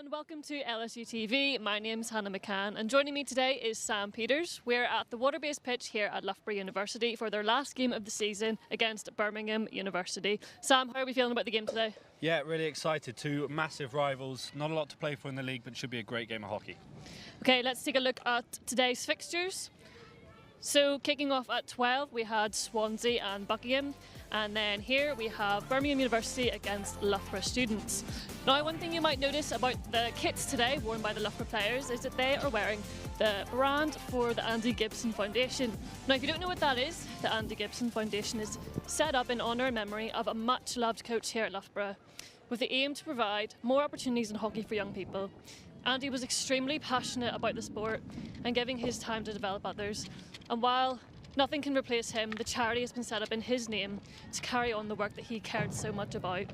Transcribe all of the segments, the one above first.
and welcome to LSUTV. My name's Hannah McCann and joining me today is Sam Peters. We're at the water-based pitch here at Loughborough University for their last game of the season against Birmingham University. Sam, how are we feeling about the game today? Yeah, really excited. Two massive rivals. Not a lot to play for in the league, but it should be a great game of hockey. Okay, let's take a look at today's fixtures. So kicking off at 12 we had Swansea and Buckingham, and then here we have Birmingham University against Loughborough Students. Now, one thing you might notice about the kits today worn by the Loughborough players is that they are wearing the brand for the Andy Gibson Foundation. Now, if you don't know what that is, the Andy Gibson Foundation is set up in honour and memory of a much loved coach here at Loughborough, with the aim to provide more opportunities in hockey for young people. Andy was extremely passionate about the sport and giving his time to develop others. And while nothing can replace him, the charity has been set up in his name to carry on the work that he cared so much about.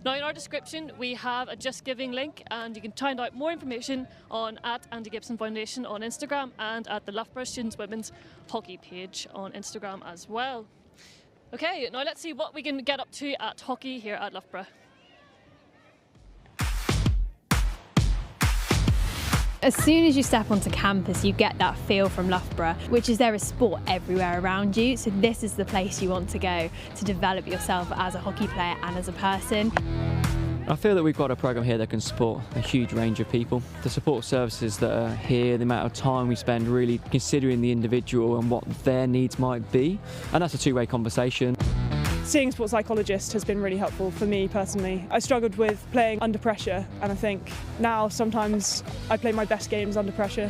Now, in our description we have a Just Giving link, and you can find out more information on at Andy Gibson Foundation on Instagram and at the Loughborough Students Women's Hockey page on Instagram as well. Okay, now let's see what we can get up to at hockey here at Loughborough. As soon as you step onto campus, you get that feel from Loughborough, which is there is sport everywhere around you. So this is the place you want to go to develop yourself as a hockey player and as a person. I feel that we've got a programme here that can support a huge range of people. The support services that are here, the amount of time we spend really considering the individual and what their needs might be. And that's a two-way conversation. Seeing a sports psychologist has been really helpful for me personally. I struggled with playing under pressure, and I think now sometimes I play my best games under pressure.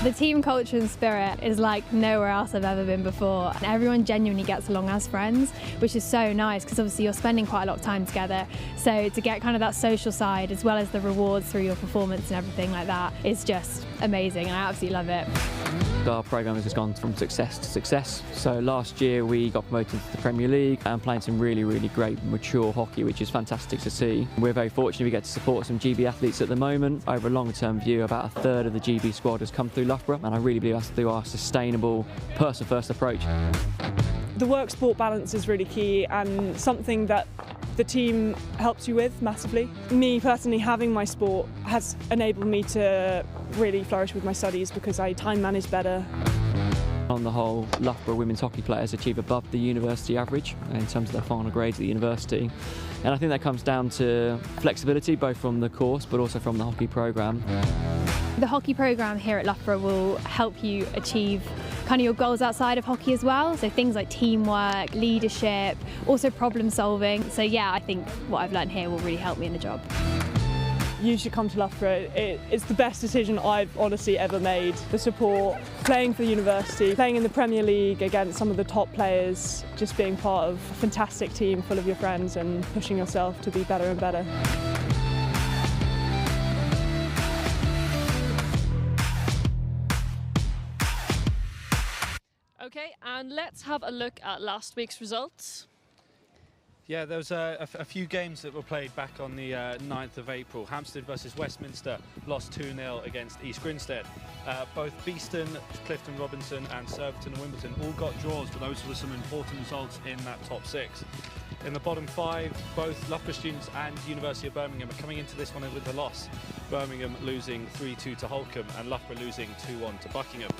The team culture and spirit is like nowhere else I've ever been before, and everyone genuinely gets along as friends, which is so nice because obviously you're spending quite a lot of time together. So to get kind of that social side as well as the rewards through your performance and everything like that is just amazing, and I absolutely love it. Our programme has just gone from success to success. So last year we got promoted to the Premier League and playing some really great mature hockey, which is fantastic to see. We're very fortunate we get to support some GB athletes at the moment. Over a longer term view, about a third of the GB squad has come through Loughborough, and I really believe that's through our sustainable, person-first approach. The work-sport balance is really key and something that the team helps you with massively. Me personally, having my sport has enabled me to really flourish with my studies because I time manage better. On the whole, Loughborough women's hockey players achieve above the university average in terms of their final grades at the university. And I think that comes down to flexibility, both from the course but also from the hockey programme. The hockey programme here at Loughborough will help you achieve kind of your goals outside of hockey as well. So things like teamwork, leadership, also problem solving. So yeah, I think what I've learned here will really help me in the job. You should come to Loughborough. It's the best decision I've honestly ever made. The support, playing for the university, playing in the Premier League against some of the top players, just being part of a fantastic team full of your friends and pushing yourself to be better and better. Okay, and let's have a look at last week's results. Yeah, there was a few games that were played back on the 9th of April. Hampstead versus Westminster lost 2-0 against East Grinstead. Both Beeston, Clifton Robinson and Surbiton and Wimbledon all got draws, but those were some important results in that top six. In the bottom five, both Loughborough Students and University of Birmingham are coming into this one with a loss. Birmingham losing 3-2 to Holcombe and Loughborough losing 2-1 to Buckingham.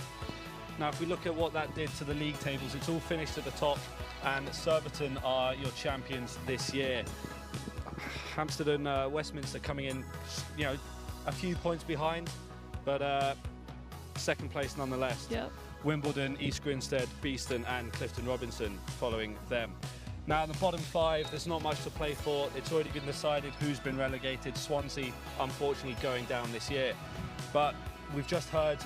Now, if we look at what that did to the league tables, it's all finished at the top, and Surbiton are your champions this year. Hampstead and Westminster coming in, you know, a few points behind, but second place nonetheless. Yep. Wimbledon, East Grinstead, Beeston and Clifton Robinson following them. Now, in the bottom five, there's not much to play for. It's already been decided who's been relegated. Swansea, unfortunately, going down this year. But we've just heard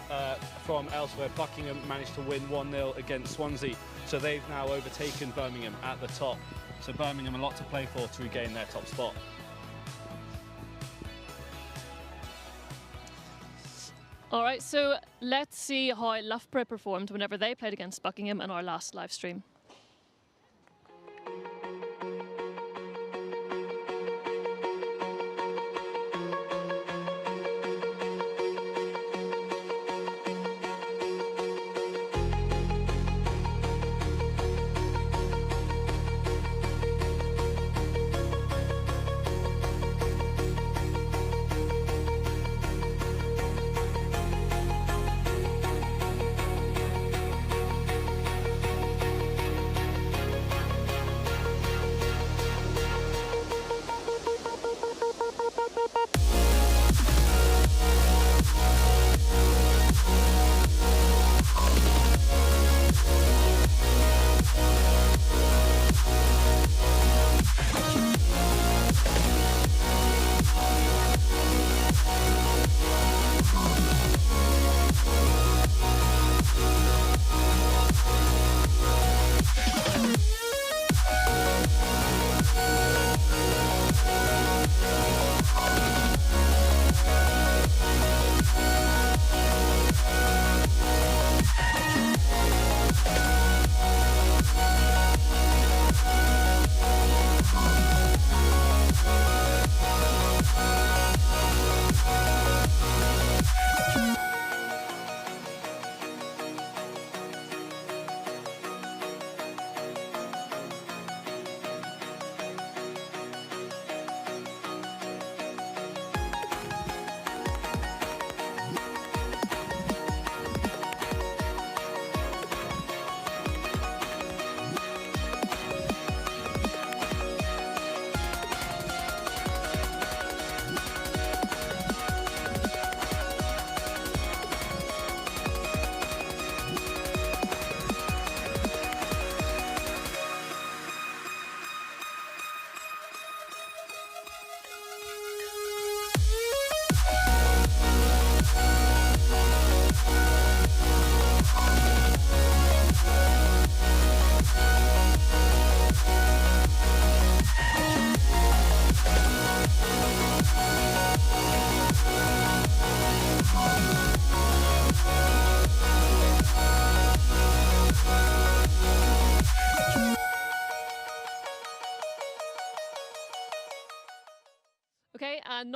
from elsewhere, Buckingham managed to win 1-0 against Swansea, so they've now overtaken Birmingham at the top. So Birmingham a lot to play for to regain their top spot. All right, so let's see how Loughborough performed whenever they played against Buckingham in our last live stream.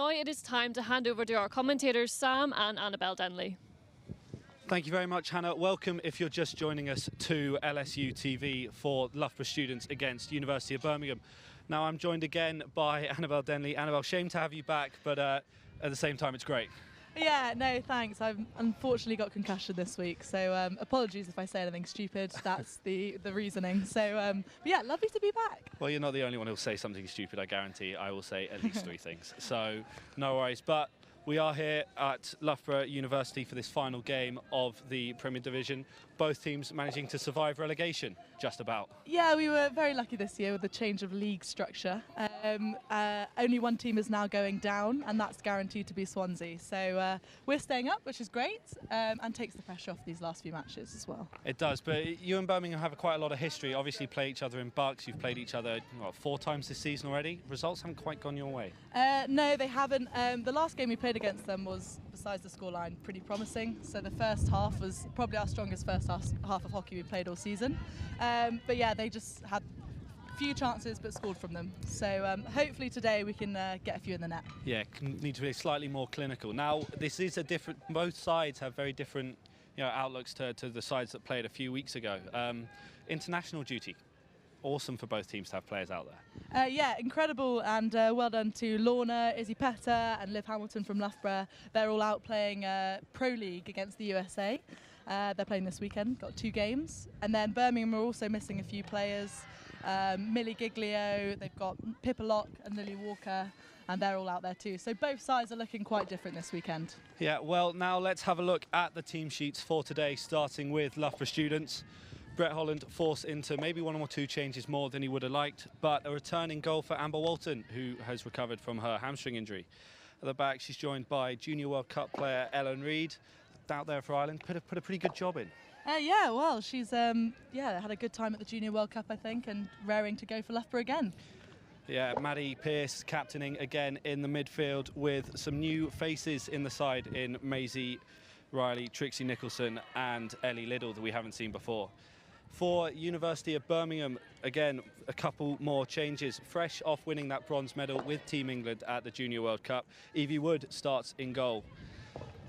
now it is time to hand over to our commentators Sam and Annabelle Denley. Thank you very much, Hannah. Welcome if you're just joining us to LSUTV for Loughborough Students against University of Birmingham. Now I'm joined again by Annabelle Denley. Annabelle, shame to have you back, but at the same time it's great. Yeah, no, thanks. I've unfortunately got concussion this week, so apologies if I say anything stupid. That's the reasoning. So, but yeah, lovely to be back. Well, you're not the only one who'll say something stupid, I guarantee. I will say at least 3 things. So, no worries. But we are here at Loughborough University for this final game of the Premier Division. Both teams managing to survive relegation, just about. Yeah, we were very lucky this year with the change of league structure. Only one team is now going down, and that's guaranteed to be Swansea. So we're staying up, which is great, and takes the pressure off these last few matches as well. It does, but you and Birmingham have quite a lot of history. Obviously play each other in Bucks. You've played each other, what, 4 times this season already? Results haven't quite gone your way. No, they haven't. The last game we played against them was, besides the scoreline, pretty promising. So the first half was probably our strongest first half of hockey we played all season. But yeah, they just had few chances but scored from them. So hopefully today we can get a few in the net. Yeah, need to be slightly more clinical. Now, this is a different, both sides have very different outlooks to the sides that played a few weeks ago. International duty. Awesome for both teams to have players out there. Yeah, incredible, and well done to Lorna, Izzy Petter and Liv Hamilton from Loughborough. They're all out playing Pro League against the USA. They're playing this weekend, got 2 games. And then Birmingham are also missing a few players. Millie Giglio, they've got Pippa Locke and Lily Walker, and they're all out there too. So both sides are looking quite different this weekend. Yeah, well, now let's have a look at the team sheets for today, starting with Loughborough Students. Brett Holland forced into maybe 1 or 2 changes more than he would have liked, but a returning goal for Amber Walton, who has recovered from her hamstring injury. At the back, she's joined by Junior World Cup player Ellen Reid, out there for Ireland, put a pretty good job in. Yeah, well, she's had a good time at the Junior World Cup, I think, and raring to go for Loughborough again. Yeah, Maddie Pearce captaining again in the midfield with some new faces in the side in Maisie Riley, Trixie Nicholson and Ellie Liddle that we haven't seen before. For University of Birmingham, again, a couple more changes. Fresh off winning that bronze medal with Team England at the Junior World Cup, Evie Wood starts in goal.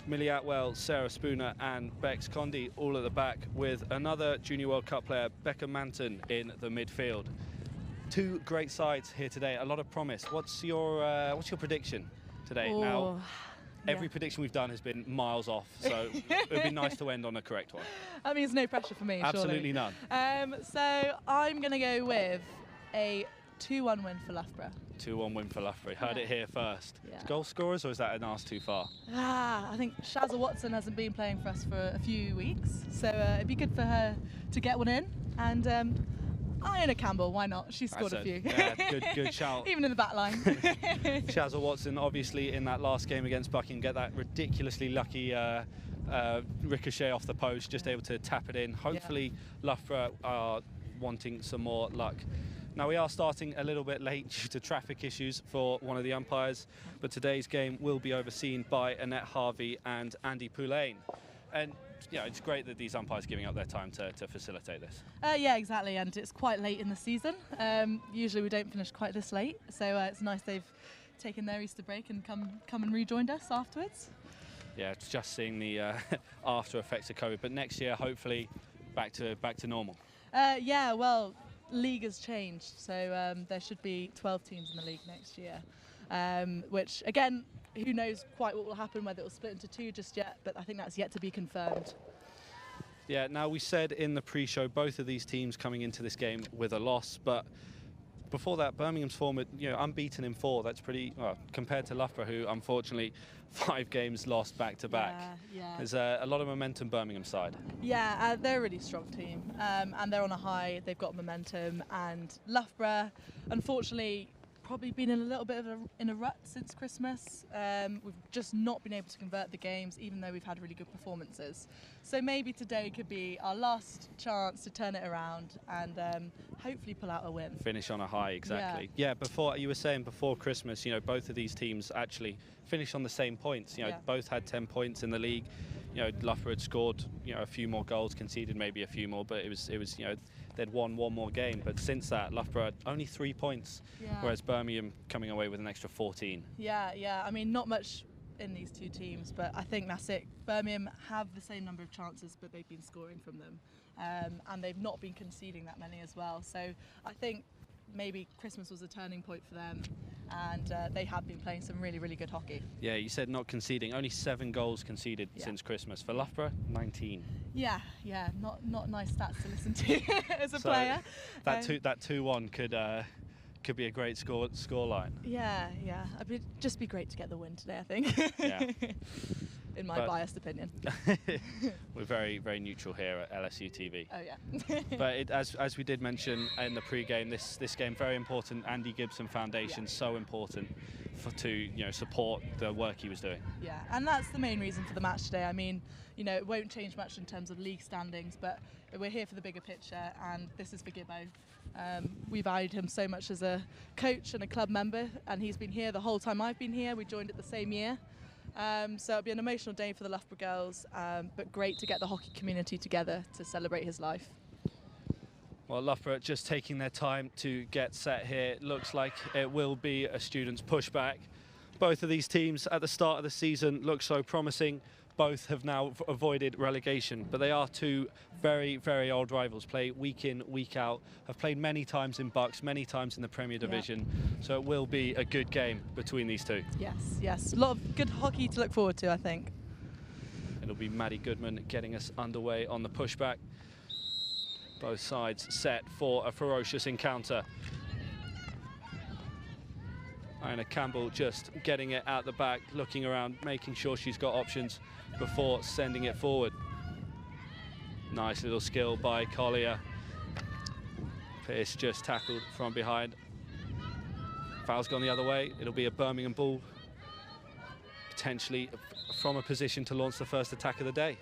Millie Atwell, Sarah Spooner and Bex Condy all at the back, with another Junior World Cup player, Becca Manton, in the midfield. 2 great sides here today, a lot of promise. What's your prediction today? Ooh, now, every prediction we've done has been miles off, so it would be nice to end on a correct one. That means no pressure for me, Absolutely surely. None. So I'm going to go with a 2-1 win for Loughborough. 2-1 win for Loughborough. Heard it here first. Yeah. Goal scorers, or is that an ask too far? I think Shazza Watson hasn't been playing for us for a few weeks, so it'd be good for her to get one in. And Iona Campbell, why not? She's scored a few. Yeah, good shout. Even in the back line. Shazza Watson, obviously, in that last game against Buckingham, get that ridiculously lucky ricochet off the post, just able to tap it in. Hopefully, Loughborough are wanting some more luck. Now, we are starting a little bit late due to traffic issues for one of the umpires, but today's game will be overseen by Annette Harvey and Andy Poulain. And it's great that these umpires are giving up their time to facilitate this. Yeah, exactly, and it's quite late in the season. Usually we don't finish quite this late, so it's nice they've taken their Easter break and come and rejoined us afterwards. Yeah, it's just seeing the after effects of COVID, but next year hopefully back to normal. Yeah, well, league has changed, so there should be 12 teams in the league next year, which again, who knows quite what will happen, whether it will split into 2 just yet, but I think that's yet to be confirmed. Yeah, now we said in the pre-show both of these teams coming into this game with a loss, but before that, Birmingham's form, unbeaten in 4. That's pretty, well, compared to Loughborough, who unfortunately 5 games lost back to back. Yeah. There's a lot of momentum Birmingham side. Yeah, they're a really strong team, and they're on a high. They've got momentum, and Loughborough, unfortunately, probably been in a little bit of a rut since Christmas. We've just not been able to convert the games, even though we've had really good performances. So maybe today could be our last chance to turn it around and hopefully pull out a win. Finish on a high, exactly. Yeah, before you were saying before Christmas, both of these teams actually finished on the same points. Both had 10 points in the league. Loughborough had scored, a few more goals, conceded maybe a few more, but it was they'd won one more game. But since that, Loughborough only 3 points, whereas Birmingham coming away with an extra 14. Yeah. I mean, not much in these two teams, but I think that's it. Birmingham have the same number of chances, but they've been scoring from them, and they've not been conceding that many as well. So I think maybe Christmas was a turning point for them, and they have been playing some really, really good hockey. Yeah, you said not conceding. Only 7 goals conceded since Christmas. For Loughborough, 19. Yeah, not nice stats to listen to as a player. That 2-1 could be a great scoreline. Yeah. It'd just be great to get the win today, I think. Yeah. In my biased opinion. We're very, very neutral here at LSUTV. Oh yeah. But as we did mention in the pre-game, this game very important. Andy Gibson Foundation, so important to support the work he was doing. Yeah, and that's the main reason for the match today. I mean, it won't change much in terms of league standings, but we're here for the bigger picture, and this is for Gibbo. We valued him so much as a coach and a club member, and he's been here the whole time I've been here. We joined it the same year. So it'll be an emotional day for the Loughborough girls, but great to get the hockey community together to celebrate his life. Well, Loughborough just taking their time to get set here. Looks like it will be a Students' pushback. Both of these teams at the start of the season look so promising. Both have now avoided relegation, but they are two very, very old rivals. Play week in, week out. Have played many times in Bucks, many times in the Premier Division. So it will be a good game between these two. Yes. A lot of good hockey to look forward to, I think. It'll be Maddie Goodman getting us underway on the pushback. Both sides set for a ferocious encounter. Anna Campbell just getting it out the back, looking around, making sure she's got options before sending it forward. Nice little skill by Collier. Pearce just tackled from behind. Foul's gone the other way. It'll be a Birmingham ball, potentially from a position to launch the first attack of the day.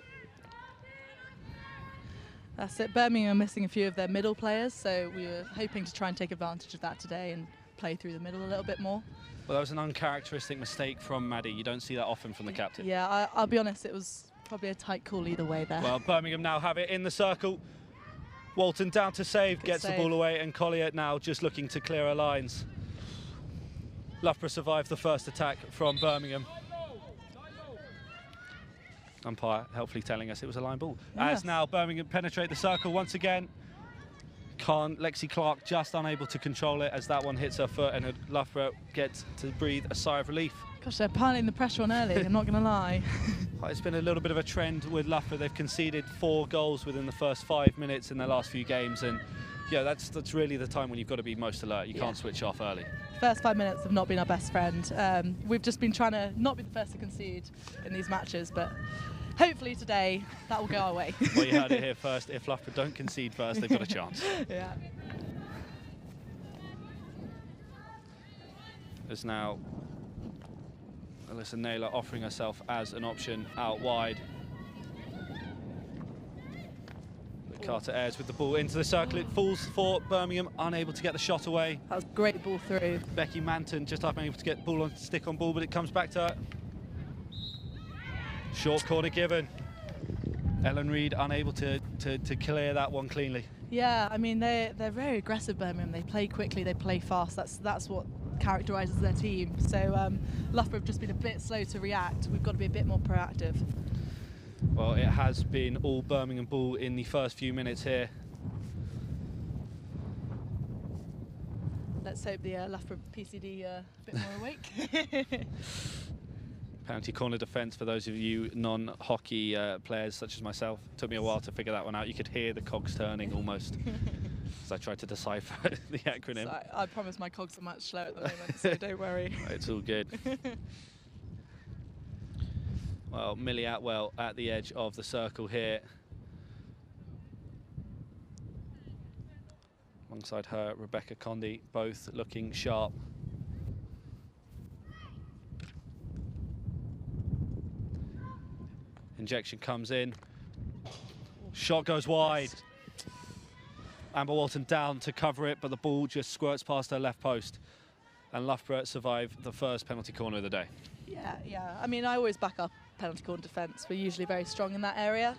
That's it. Birmingham are missing a few of their middle players, so we were hoping to try and take advantage of that today and play through the middle a little bit more. Well, that was an uncharacteristic mistake from Maddie. You don't see that often from the captain. Yeah, I'll be honest, it was probably a tight call either way there. Well, Birmingham now have it in the circle. Walton down to save, gets the ball away, and Collier now just looking to clear her lines. Loughborough survived the first attack from Birmingham. Umpire helpfully telling us it was a line ball. Yes. As now Birmingham penetrate the circle once again. Lexi Clark just unable to control it as that one hits her foot, and Loughborough gets to breathe a sigh of relief. Gosh, they're piling the pressure on early, I'm not going to lie. It's been a little bit of a trend with Loughborough. They've conceded 4 goals within the first 5 minutes in their last few games, and yeah, that's really the time when you've got to be most alert. You can't switch off early. First 5 minutes have not been our best friend. We've just been trying to not be the first to concede in these matches, but hopefully today that will go our way. Well, you heard it here first. If Loughborough don't concede first, they've got a chance. Yeah. There's now Alyssa Naylor offering herself as an option out wide. But Carter Ayres with the ball into the circle. It falls for Birmingham, unable to get the shot away. That was a great ball through. Becky Manton just unable to get the ball on, stick on ball, but it comes back to her. Short corner given. Ellen Reid unable to clear that one cleanly. Yeah, I mean they're very aggressive, Birmingham. They play quickly, they play fast. That's what characterises their team. So Loughborough have just been a bit slow to react. We've got to be a bit more proactive. Well, it has been all Birmingham ball in the first few minutes here. Let's hope the Loughborough PCD a bit more awake. Penalty corner defence for those of you non-hockey players such as myself. Took me a while to figure that one out. You could hear the cogs turning almost as I tried to decipher the acronym. So I promise my cogs are much slower at the moment, so don't worry. It's all good. Well, Millie Atwell at the edge of the circle here. Alongside her, Rebecca Condy, both looking sharp. Injection comes in. Shot goes wide. Amber Walton down to cover it, but the ball just squirts past her left post. And Loughborough survive the first penalty corner of the day. Yeah. I mean, I always back up penalty corner defence. We're usually very strong in that area.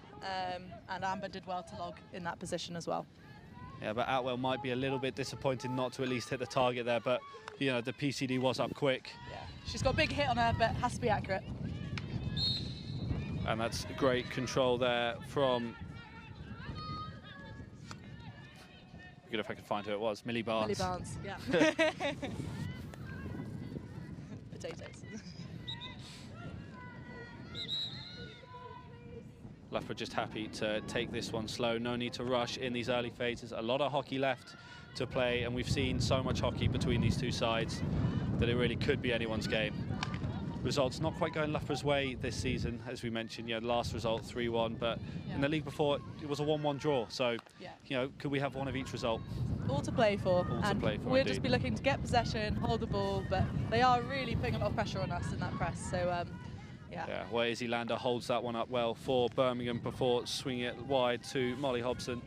And Amber did well to log in that position as well. Yeah, but Atwell might be a little bit disappointed not to at least hit the target there, but you know, the PCD was up quick. Yeah, she's got a big hit on her, but has to be accurate. And that's great control there from, good if I could find who it was, Millie Barnes. Millie Barnes, yeah. Potatoes. Loughborough just happy to take this one slow, no need to rush in these early phases. A lot of hockey left to play, and we've seen so much hockey between these two sides that it really could be anyone's game. Results not quite going Loughborough's way this season, as we mentioned. You know, last result 3-1, but in the league before it was a 1-1 draw. So, you know, could we have one of each result? All to play for. All to play for. We'll just be looking to get possession, hold the ball, but they are really putting a lot of pressure on us in that press. So, yeah, well, Izzy Lander holds that one up well for Birmingham before swinging it wide to Molly Hobson.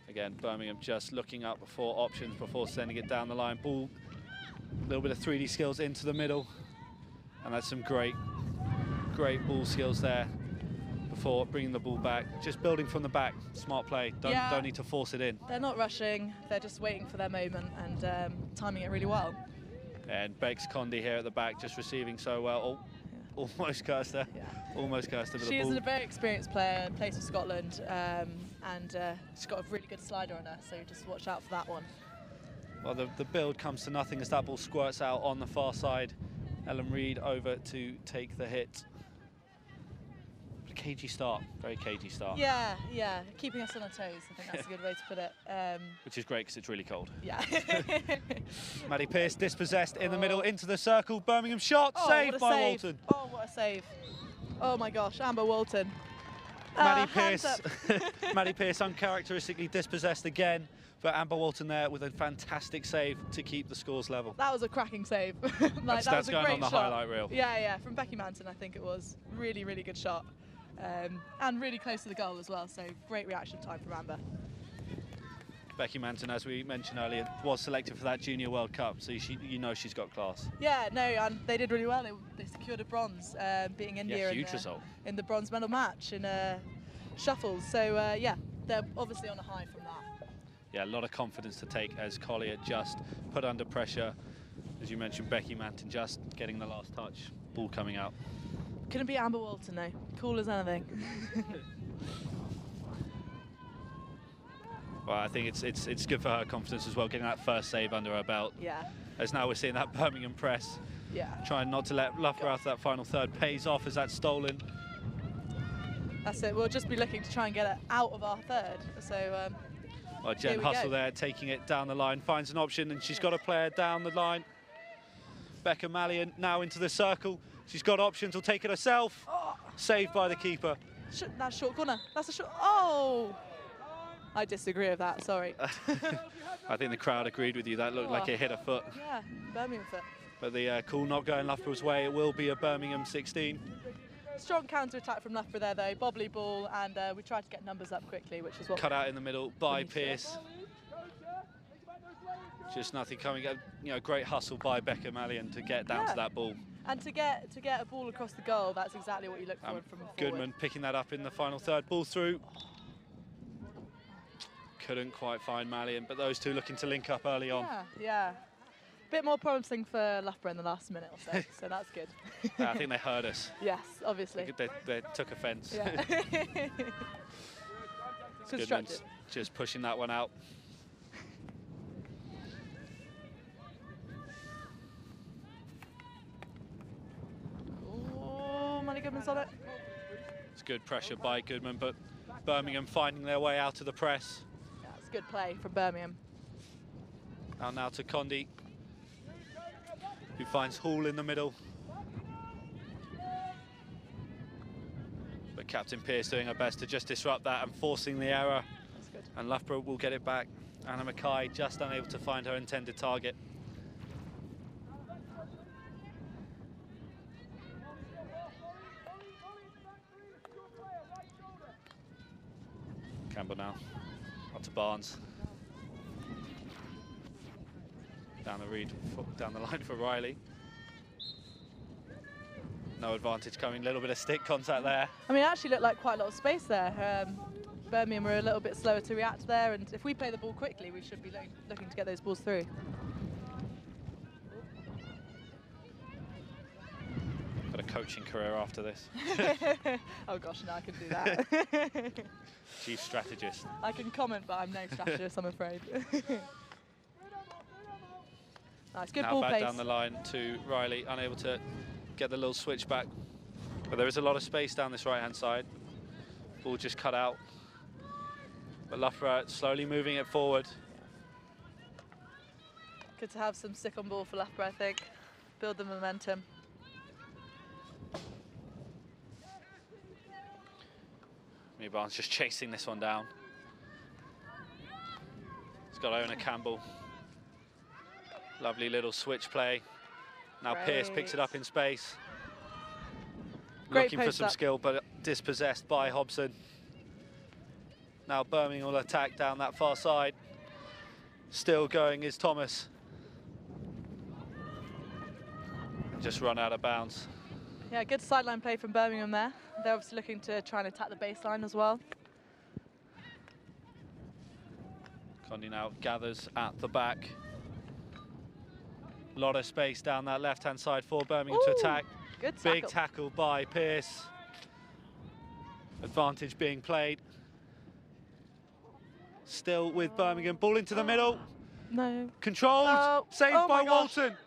Again, Birmingham just looking up for options before sending it down the line. Ball, a little bit of 3D skills into the middle, and that's some great ball skills there before bringing the ball back. Just building from the back, smart play. Don't need to force it in. They're not rushing. They're just waiting for their moment and timing it really well. And Bex Condi here at the back, just receiving so well. Oh, almost cursed her. Yeah. Almost cursed her with the ball. She is a very experienced player, plays for Scotland, and she's got a really good slider on her, so just watch out for that one. Well, the build comes to nothing as that ball squirts out on the far side. Ellen Reid over to take the hit. Cagey start, very cagey start. Yeah, keeping us on our toes, I think that's a good way to put it. Which is great because it's really cold. Yeah. Maddie Pearce dispossessed in the middle, into the circle. Birmingham shot, saved by Walton. Oh, what a save. Oh my gosh, Amber Walton. Maddie Pearce uncharacteristically dispossessed again, but Amber Walton there with a fantastic save to keep the scores level. That was a cracking save. That's was a going great on the shot. highlight reel. Yeah, from Becky Manton, I think it was. Really, really good shot. And really close to the goal as well, so great reaction time from Amber. Becky Manton, as we mentioned earlier, was selected for that Junior World Cup, so you know she's got class. Yeah, no, and they did really well. They secured a bronze, beating India in the bronze medal match in shuffles. So yeah, they're obviously on a high from that. Yeah, a lot of confidence to take as Collier just put under pressure. As you mentioned, Becky Manton just getting the last touch, ball coming out. Couldn't be Amber Walton though, cool as anything. Well, I think it's good for her confidence as well, getting that first save under her belt. Yeah. As now we're seeing that Birmingham press. Yeah. Trying not to let Loughborough out of that final third, pays off as that's stolen. That's it, we'll just be looking to try and get it out of our third. So, well, Jen Hustle there, taking it down the line, finds an option, and she's got a player down the line. Becca Mallion now into the circle. She's got options, will take it herself. Oh. Saved by the keeper. That's short corner. That's a short. Oh! I disagree with that, sorry. I think the crowd agreed with you. That looked like it hit a foot. Yeah, Birmingham foot. But the call not going Loughborough's way. It will be a Birmingham 16. Strong counter-attack from Loughborough there, though. Bobbly ball, and we tried to get numbers up quickly, which is what... Cut out in the middle by Pearce. Just nothing coming. You know, great hustle by Becca Mallion to get down to that ball. And to get a ball across the goal, that's exactly what you look for from a forward. Goodman picking that up in the final third. Ball through. Couldn't quite find Mallion, but those two looking to link up early on. Yeah. Bit more promising for Loughborough in the last minute or so, so that's good. I think they heard us. Yes, obviously. They took offence. Yeah. Goodman's just pushing that one out. Goodman's on it. It's good pressure by Goodman, but Birmingham finding their way out of the press. Yeah, it's good play from Birmingham. Now to Condi, who finds Hall in the middle. But Captain Pearce doing her best to just disrupt that and forcing the error. That's good. And Loughborough will get it back. Anna Mackay just unable to find her intended target. Campbell now, up to Barnes. Down the line for Riley. No advantage coming, a little bit of stick contact there. I mean, it actually looked like quite a lot of space there. Birmingham were a little bit slower to react there, and if we play the ball quickly, we should be looking to get those balls through. Got a coaching career after this. Oh gosh, no, I can do that. Chief strategist. I can comment, but I'm no strategist, I'm afraid. Nice, good now ball back pace. down the line to Riley, unable to get the little switch back. But there is a lot of space down this right-hand side. Ball just cut out. But Loughborough slowly moving it forward. Good to have some stick on ball for Loughborough, I think. Build the momentum. Barnes just chasing this one down. He's got Ona Campbell. Lovely little switch play. Now Great. Pearce picks it up in space. Great Looking for post some up. skill, but dispossessed by Hobson. Now Birmingham will attack down that far side. Still going is Thomas. Just run out of bounds. Yeah, good sideline play from Birmingham there. They're obviously looking to try and attack the baseline as well. Condi now gathers at the back. A lot of space down that left-hand side for Birmingham to attack. Good tackle. Big tackle by Pearce. Advantage being played. Still with Birmingham. Ball into the middle. No. Controlled. Oh, Saved oh by my gosh. Walton.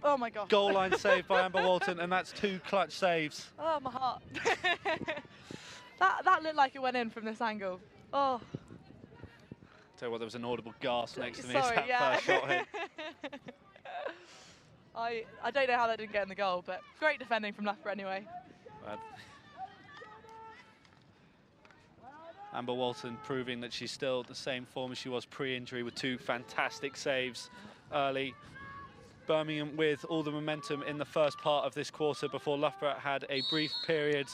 Oh my gosh. Goal line saved by Amber Walton, and that's 2 clutch saves. Oh, my heart. that looked like it went in from this angle. Oh. Tell you what, there was an audible gasp next to me as Sorry, that yeah. first shot hit. I don't know how that didn't get in the goal, but great defending from Loughborough anyway. Amber Walton proving that she's still the same form as she was pre-injury with 2 fantastic saves early. Birmingham with all the momentum in the first part of this quarter before Loughborough had a brief period.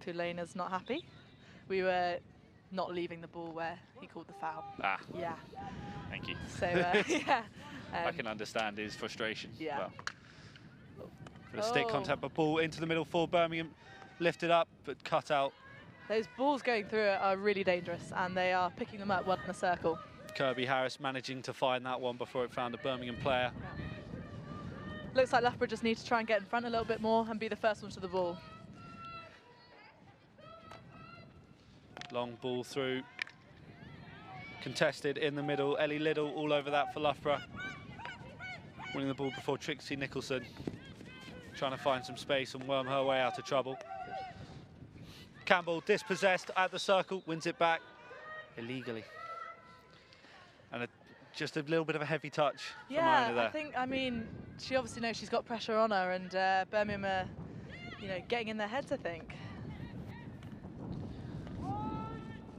Tulaina's not happy. We were not leaving the ball where he called the foul. Ah, Yeah. thank you. So, yeah. I can understand his frustration. Yeah. Well, for the stick Oh. contact, but ball into the middle for Birmingham. Lifted up, but cut out. Those balls going through it are really dangerous, and they are picking them up well in a circle. Kirby Harris managing to find that one before it found a Birmingham player. Looks like Loughborough just need to try and get in front a little bit more and be the first one to the ball. Long ball through. Contested in the middle. Ellie Liddell all over that for Loughborough. Winning the ball before Trixie Nicholson. Trying to find some space and worm her way out of trouble. Campbell dispossessed at the circle, wins it back illegally. And just a little bit of a heavy touch from Iona there. I mean, she obviously knows she's got pressure on her, and Birmingham are, getting in their heads, I think.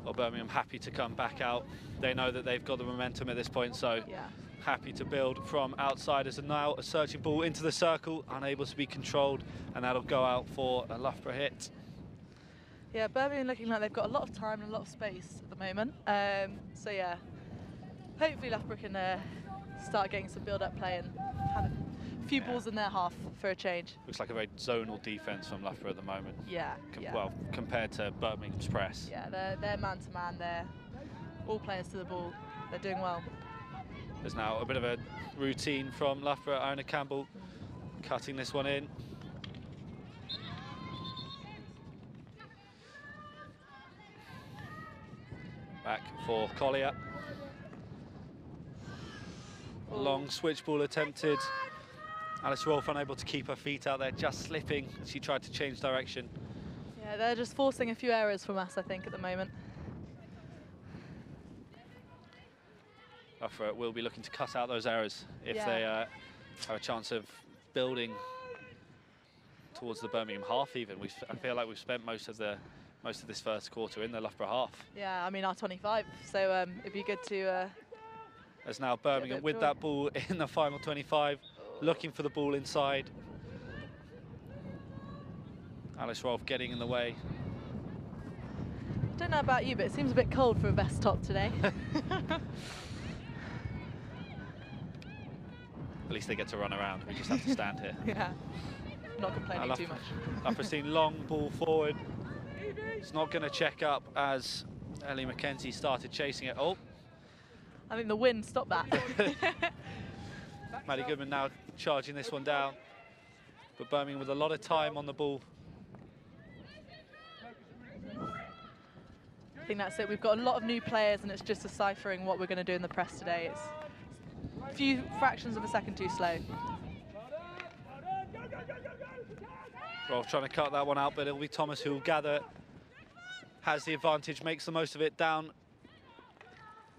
Well, Birmingham happy to come back out. They know that they've got the momentum at this point, so Yeah. happy to build from outsiders. And now a searching ball into the circle, unable to be controlled, and that'll go out for a Loughborough hit. Yeah, Birmingham looking like they've got a lot of time and a lot of space at the moment. So yeah, hopefully Loughborough can start getting some build-up play and have a few balls in their half for a change. Looks like a very zonal defence from Loughborough at the moment. Yeah, Well, compared to Birmingham's press. Yeah, they're man-to-man. They're all players to the ball. They're doing well. There's now a bit of a routine from Loughborough. Iona Campbell cutting this one in. Back for Collier. Long switch ball attempted. Alice Rolfe unable to keep her feet out there, just slipping as she tried to change direction. Yeah, they're just forcing a few errors from us, I think, at the moment. Loughborough will be looking to cut out those errors if they have a chance of building towards the Birmingham half. Even I feel like we've spent most of this first quarter in the Loughborough half. Yeah, I mean, our 25, so it'd be good to... As now Birmingham with that ball in the final 25, looking for the ball inside. Alice Rolfe getting in the way. Don't know about you, but it seems a bit cold for a vest top today. At least they get to run around. We just have to stand here. Yeah, not complaining too much. Loughborough seen long ball forward. It's not going to check up as Ellie McKenzie started chasing it. Oh, I think the wind stopped that. Maddie Goodman now charging this one down. But Birmingham with a lot of time on the ball. I think that's it. We've got a lot of new players and it's just deciphering what we're going to do in the press today. It's a few fractions of a second too slow. Rolf trying to cut that one out, but it'll be Thomas who will gather. Has the advantage, makes the most of it down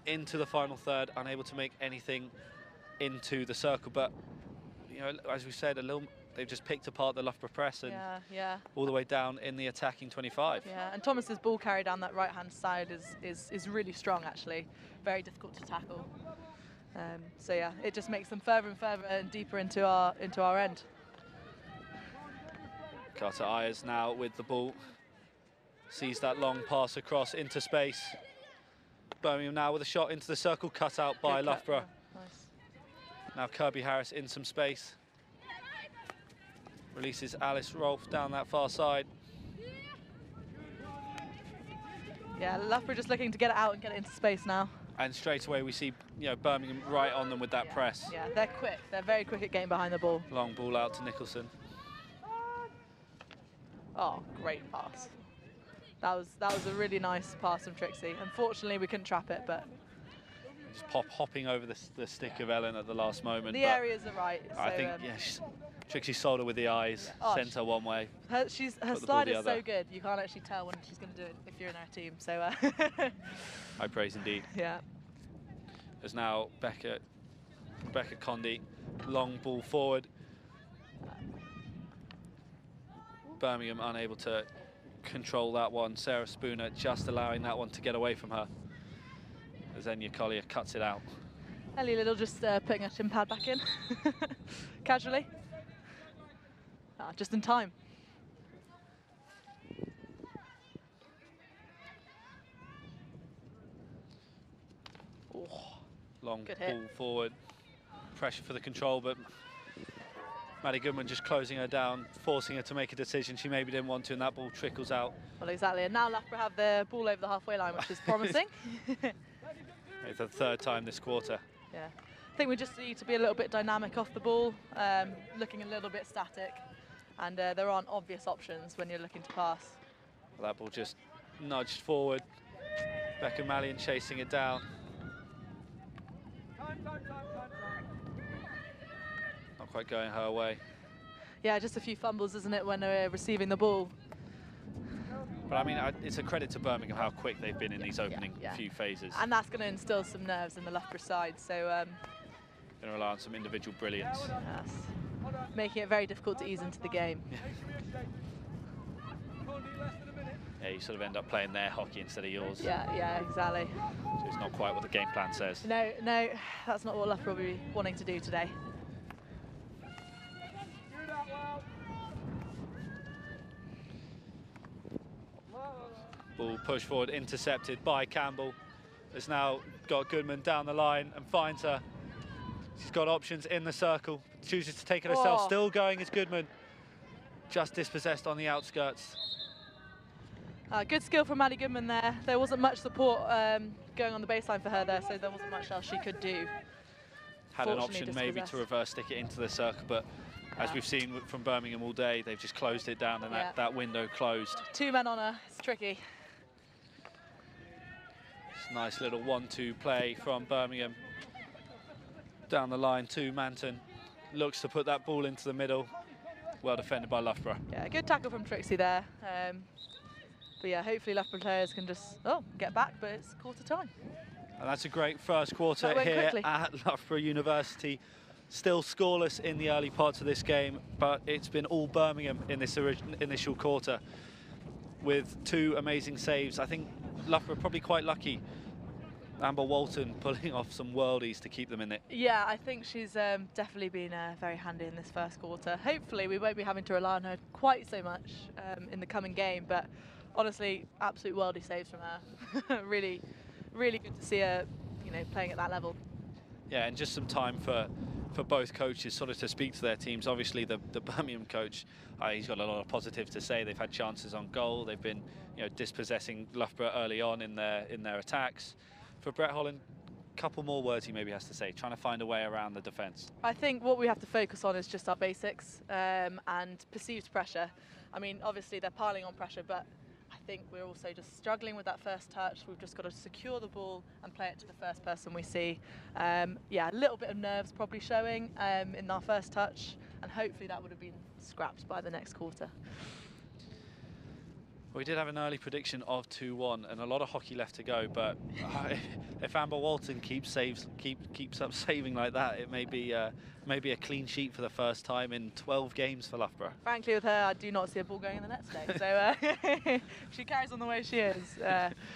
into the final third, unable to make anything into the circle. But, you know, as we said, they've just picked apart the Loughborough press and all the way down in the attacking 25. Yeah, and Thomas's ball carry down that right-hand side is really strong, actually. Very difficult to tackle. So yeah, it just makes them further and further and deeper into our end. Carter Ayers now with the ball. Sees that long pass across into space. Birmingham now with a shot into the circle, cut out by Loughborough. Yeah, nice. Now Kirby Harris in some space. Releases Alice Rolfe down that far side. Yeah, Loughborough just looking to get it out and get it into space now. And straight away we see, you know, Birmingham right on them with that press. Yeah, they're quick. They're very quick at getting behind the ball. Long ball out to Nicholson. Oh, great pass. That was a really nice pass from Trixie. Unfortunately, we couldn't trap it, but Just hopping over the stick of Ellen at the last moment. The areas are right. So, I think, yeah, Trixie sold her with the eyes, sent her one way. Her slide is so good, you can't actually tell when she's going to do it if you're in her team. So High praise indeed. Yeah. There's now Rebecca Condi, long ball forward. Birmingham unable to control that one. Sarah Spooner just allowing that one to get away from her. As Enya Collier cuts it out. Ellie Little just putting her shin pad back in, casually. Just in time. Oh, long Good ball hit. forward. Pressure for the control, but Maddie Goodman just closing her down, forcing her to make a decision she maybe didn't want to, and that ball trickles out. Well, exactly. And now Loughborough have the ball over the halfway line, which is promising. It's the third time this quarter. Yeah. I think we just need to be a little bit dynamic off the ball, looking a little bit static. And there aren't obvious options when you're looking to pass. Well, that ball just nudged forward. Becca Mallion chasing it down. Not quite going her way. Yeah, just a few fumbles, isn't it, when they're receiving the ball? But I mean, it's a credit to Birmingham how quick they've been in these opening few phases. And that's going to instill some nerves in the Loughborough side. So going to rely on some individual brilliance. Yes. Making it very difficult to ease into the game. Yeah, you sort of end up playing their hockey instead of yours. Yeah, exactly. So it's not quite what the game plan says. No, that's not what Loughborough will be wanting to do today. Ball pushed forward, intercepted by Campbell. Has now got Goodman down the line and finds her. She's got options in the circle, chooses to take it herself, still going as Goodman. Just dispossessed on the outskirts. Good skill from Maddie Goodman there. There wasn't much support going on the baseline for her there, so there wasn't much else she could do. Had an option maybe to reverse stick it into the circle, but as we've seen from Birmingham all day, they've just closed it down and that window closed. 2 men on her, it's tricky. It's a nice little 1-2 play from Birmingham. Down the line to Manton. Looks to put that ball into the middle. Well defended by Loughborough. Yeah, good tackle from Trixie there. But yeah, hopefully Loughborough players can just get back, but it's quarter time. And that's a great first quarter here at Loughborough University. Still scoreless in the early parts of this game, but it's been all Birmingham in this initial quarter with 2 amazing saves. I think Loughborough probably quite lucky. Amber Walton pulling off some worldies to keep them in it. Yeah, I think she's definitely been very handy in this first quarter. Hopefully we won't be having to rely on her quite so much in the coming game, but honestly, absolute worldly saves from her. Really, really good to see her, playing at that level. Yeah, and just some time for both coaches sort of to speak to their teams. Obviously, the Birmingham coach, he's got a lot of positives to say. They've had chances on goal. They've been, dispossessing Loughborough early on in their attacks. For Brett Holland, a couple more words he maybe has to say, trying to find a way around the defence. I think what we have to focus on is just our basics and perceived pressure. I mean, obviously they're piling on pressure, but I think we're also just struggling with that first touch. We've just got to secure the ball and play it to the first person we see. Yeah, a little bit of nerves probably showing in our first touch, and hopefully that would have been scrapped by the next quarter. We did have an early prediction of 2-1 and a lot of hockey left to go, but if Amber Walton keeps up saving like that, it may be a clean sheet for the first time in 12 games for Loughborough. Frankly, with her, I do not see a ball going in the net today. So if she carries on the way she is,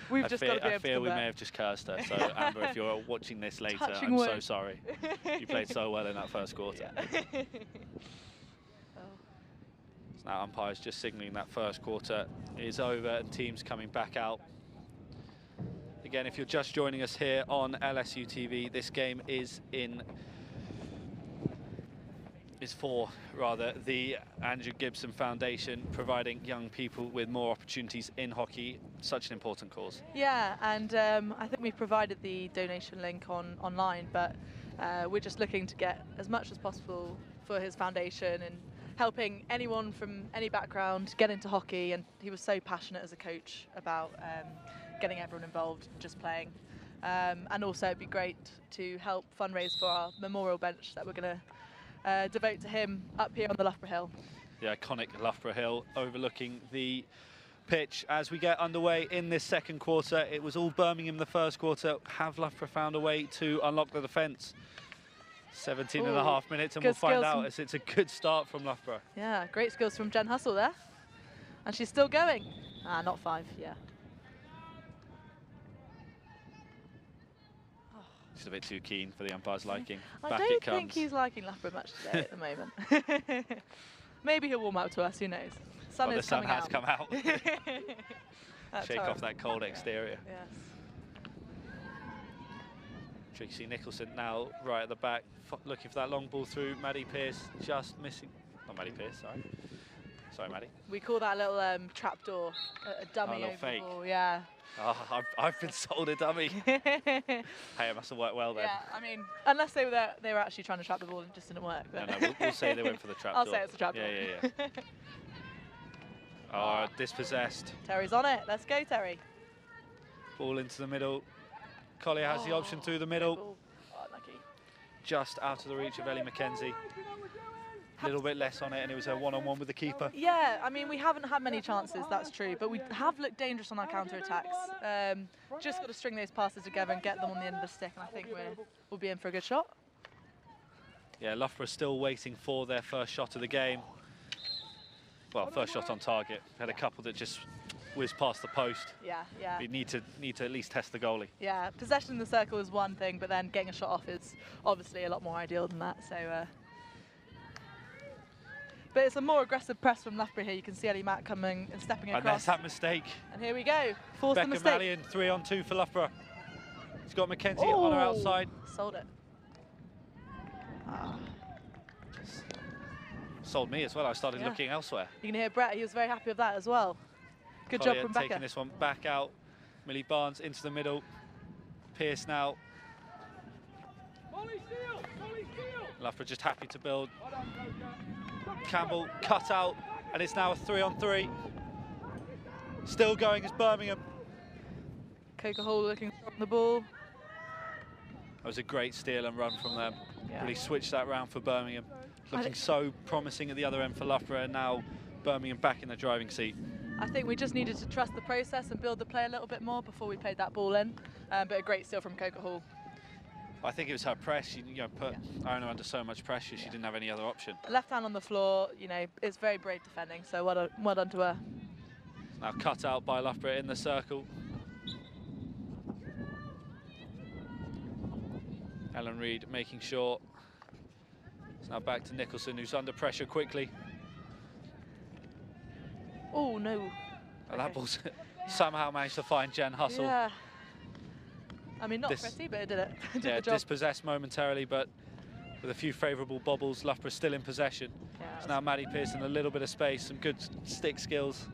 we've just got to be able to. I fear we may have just cursed her. So Amber, if you're watching this later, I'm so sorry. You played so well in that first quarter. Yeah. Now umpires just signalling that first quarter is over and teams coming back out. Again, if you're just joining us here on LSUTV, this game is for the Andrew Gibson Foundation, providing young people with more opportunities in hockey. Such an important cause. Yeah, and I think we've provided the donation link online, but we're just looking to get as much as possible for his foundation and helping anyone from any background get into hockey. And he was so passionate as a coach about getting everyone involved, just playing. And also it'd be great to help fundraise for our memorial bench that we're going to devote to him up here on the Loughborough Hill. The iconic Loughborough Hill overlooking the pitch as we get underway in this second quarter. It was all Birmingham the first quarter. Have Loughborough found a way to unlock the defence? 17 and a half minutes and we'll find out, as it's a good start from Loughborough. Yeah, great skills from Jen Hustle there. And she's still going. Not 5, yeah. Just a bit too keen for the umpire's liking. Back it comes. I don't think he's liking Loughborough much today at the moment. Maybe he'll warm up to us, who knows. Sun is coming out. The sun has come out. Shake off that cold exterior. Yes. Trixie Nicholson now right at the back, looking for that long ball through. Maddie Pearce just missing. Not Maddie Pearce, sorry. Sorry, Maddie. We call that a little trapdoor, a dummy over fake. Ball, yeah. Oh, I've been sold a dummy. Hey, it must have worked well then. Yeah, I mean, unless they were actually trying to trap the ball and it just didn't work. Then. No, we'll say they went for the trapdoor. I'll say it's a trapdoor. Yeah. Oh, dispossessed. Terry's on it. Let's go, Terry. Ball into the middle. Collier has the option through the middle. Lucky. Just out of the reach of Ellie McKenzie. A little bit less on it, and it was a one-on-one with the keeper. Yeah, I mean, we haven't had many chances, that's true, but we have looked dangerous on our counter-attacks. Just got to string those passes together and get them on the end of the stick, and I think we'll be in for a good shot. Yeah, Loughborough still waiting for their first shot of the game. Well, first shot on target. Had a couple that just whizzed past the post. Yeah. We need to at least test the goalie. Yeah, possession in the circle is one thing, but then getting a shot off is obviously a lot more ideal than that. So, but it's a more aggressive press from Loughborough here. You can see Ellie Mack coming and stepping across. And there's that mistake. And here we go. Force the mistake. Becca Mallion, 3-on-2 for Loughborough. He's got McKenzie on her outside. Sold it. Sold me as well. I started looking elsewhere. You can hear Brett. He was very happy with that as well. Good job from Becca. Taking this one back out. Millie Barnes into the middle. Pearce now. Loughborough just happy to build. Campbell cut out, and it's now a 3-on-3. Still going is Birmingham. Coker Hall looking on the ball. That was a great steal and run from them. Yeah. Really switched that round for Birmingham. Looking so promising at the other end for Loughborough, and now Birmingham back in the driving seat. I think we just needed to trust the process and build the play a little bit more before we played that ball in. But a great steal from Coker Hall. I think it was her press. She put Owner under so much pressure, she didn't have any other option. Left hand on the floor, it's very brave defending, so well done to her. Now cut out by Loughborough in the circle. Ellen Reid making sure. It's now back to Nicholson, who's under pressure quickly. Oh, no. And that ball's somehow managed to find Jen Hustle. Yeah. I mean, not pretty, but it did it. Did Yeah, the job. dispossessed momentarily, but with a few favourable bobbles, Loughborough still in possession. Yeah, It's now Maddie Pearson, a little bit of space, some good stick skills.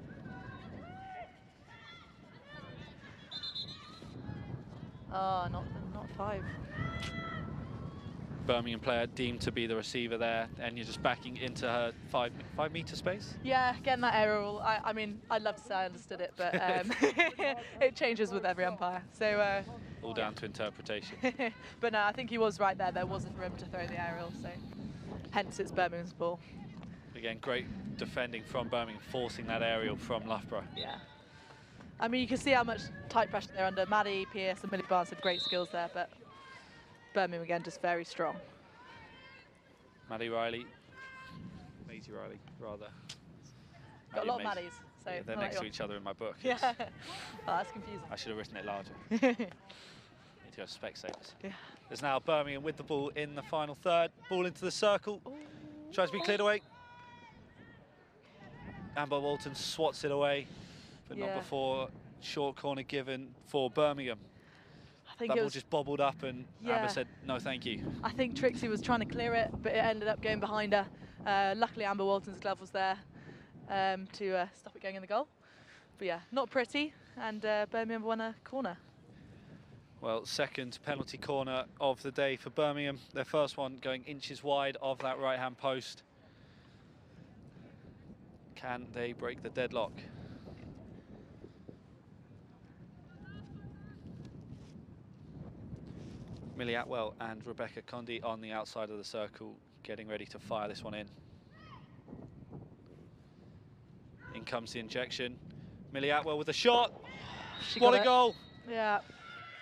Oh, not 5. Birmingham player deemed to be the receiver there, and you're just backing into her 5 metre space. Yeah, getting that aerial. I mean, I'd love to say I understood it, but it changes with every umpire. So All down to interpretation. but no, I think he was right there. There wasn't room to throw the aerial, so hence it's Birmingham's ball. Again, great defending from Birmingham, forcing that aerial from Loughborough. Yeah. I mean, you can see how much tight pressure they're under. Maddie, Pierce and Millie Barnes had great skills there, but Birmingham again just very strong. Maisie Riley, rather. Got a lot of Maisie. Maddies, so Yeah, they're not next like to each other in my book. Yeah. Oh, that's confusing. I should have written it larger. Need to go to Specsavers. Yeah. There's now Birmingham with the ball in the final third. Ball into the circle. Ooh. Tries to be cleared away. Amber Walton swats it away, but not Yeah. before short corner given for Birmingham. I think That it ball was. just bobbled up and Yeah. Amber said, no, thank you. I think Trixie was trying to clear it, but it ended up going behind her. Luckily, Amber Walton's glove was there to stop it going in the goal. But yeah, not pretty, and Birmingham won a corner. Well, second penalty corner of the day for Birmingham. Their first one going inches wide of that right-hand post. Can they break the deadlock? Millie Atwell and Rebecca Condy on the outside of the circle, getting ready to fire this one in. In comes the injection. Millie Atwell with a shot. She What got a it. goal! Yeah.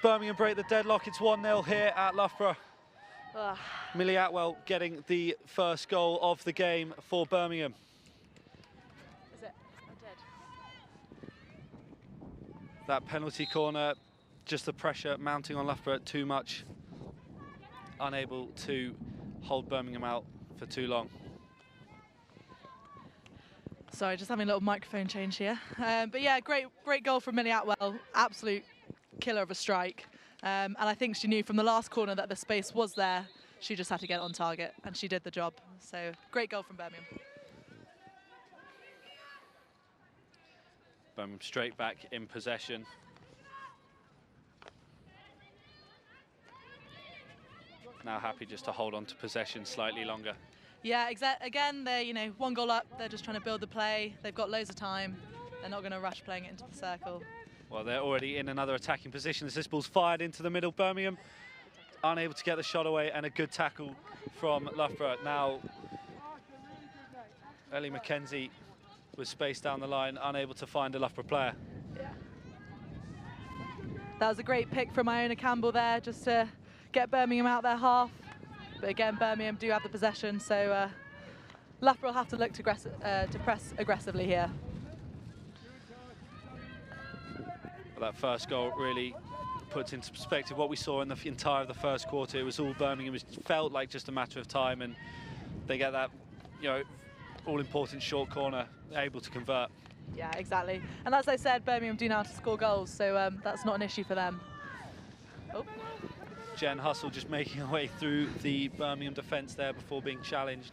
Birmingham break the deadlock. It's 1-0 here at Loughborough. Ugh. Millie Atwell getting the first goal of the game for Birmingham. Is it? I did. That penalty corner, just the pressure mounting on Loughborough too much. Unable to hold Birmingham out for too long. Sorry, just having a little microphone change here. But yeah, great goal from Millie Atwell. Absolute killer of a strike. And I think she knew from the last corner that the space was there. She just had to get on target, and she did the job. So great goal from Birmingham. Birmingham straight back in possession. Now happy just to hold on to possession slightly longer. Yeah, again, they're 1 goal up. They're just trying to build the play. They've got loads of time. They're not going to rush playing it into the circle. Well, they're already in another attacking position as this ball's fired into the middle. Birmingham unable to get the shot away, and a good tackle from Loughborough. Now, Ellie McKenzie with space down the line, unable to find a Loughborough player. Yeah. That was a great pick from Iona Campbell there, just to get Birmingham out their half. But again, Birmingham do have the possession, so Loughborough have to look to press aggressively here. Well, that first goal really puts into perspective what we saw in the entire of the first quarter. It was all Birmingham. It felt like just a matter of time, and they get that, all-important short corner, able to convert. Yeah, exactly. And as I said, Birmingham do know how to score goals, so that's not an issue for them. Oh. Jen Hustle just making her way through the Birmingham defence there before being challenged.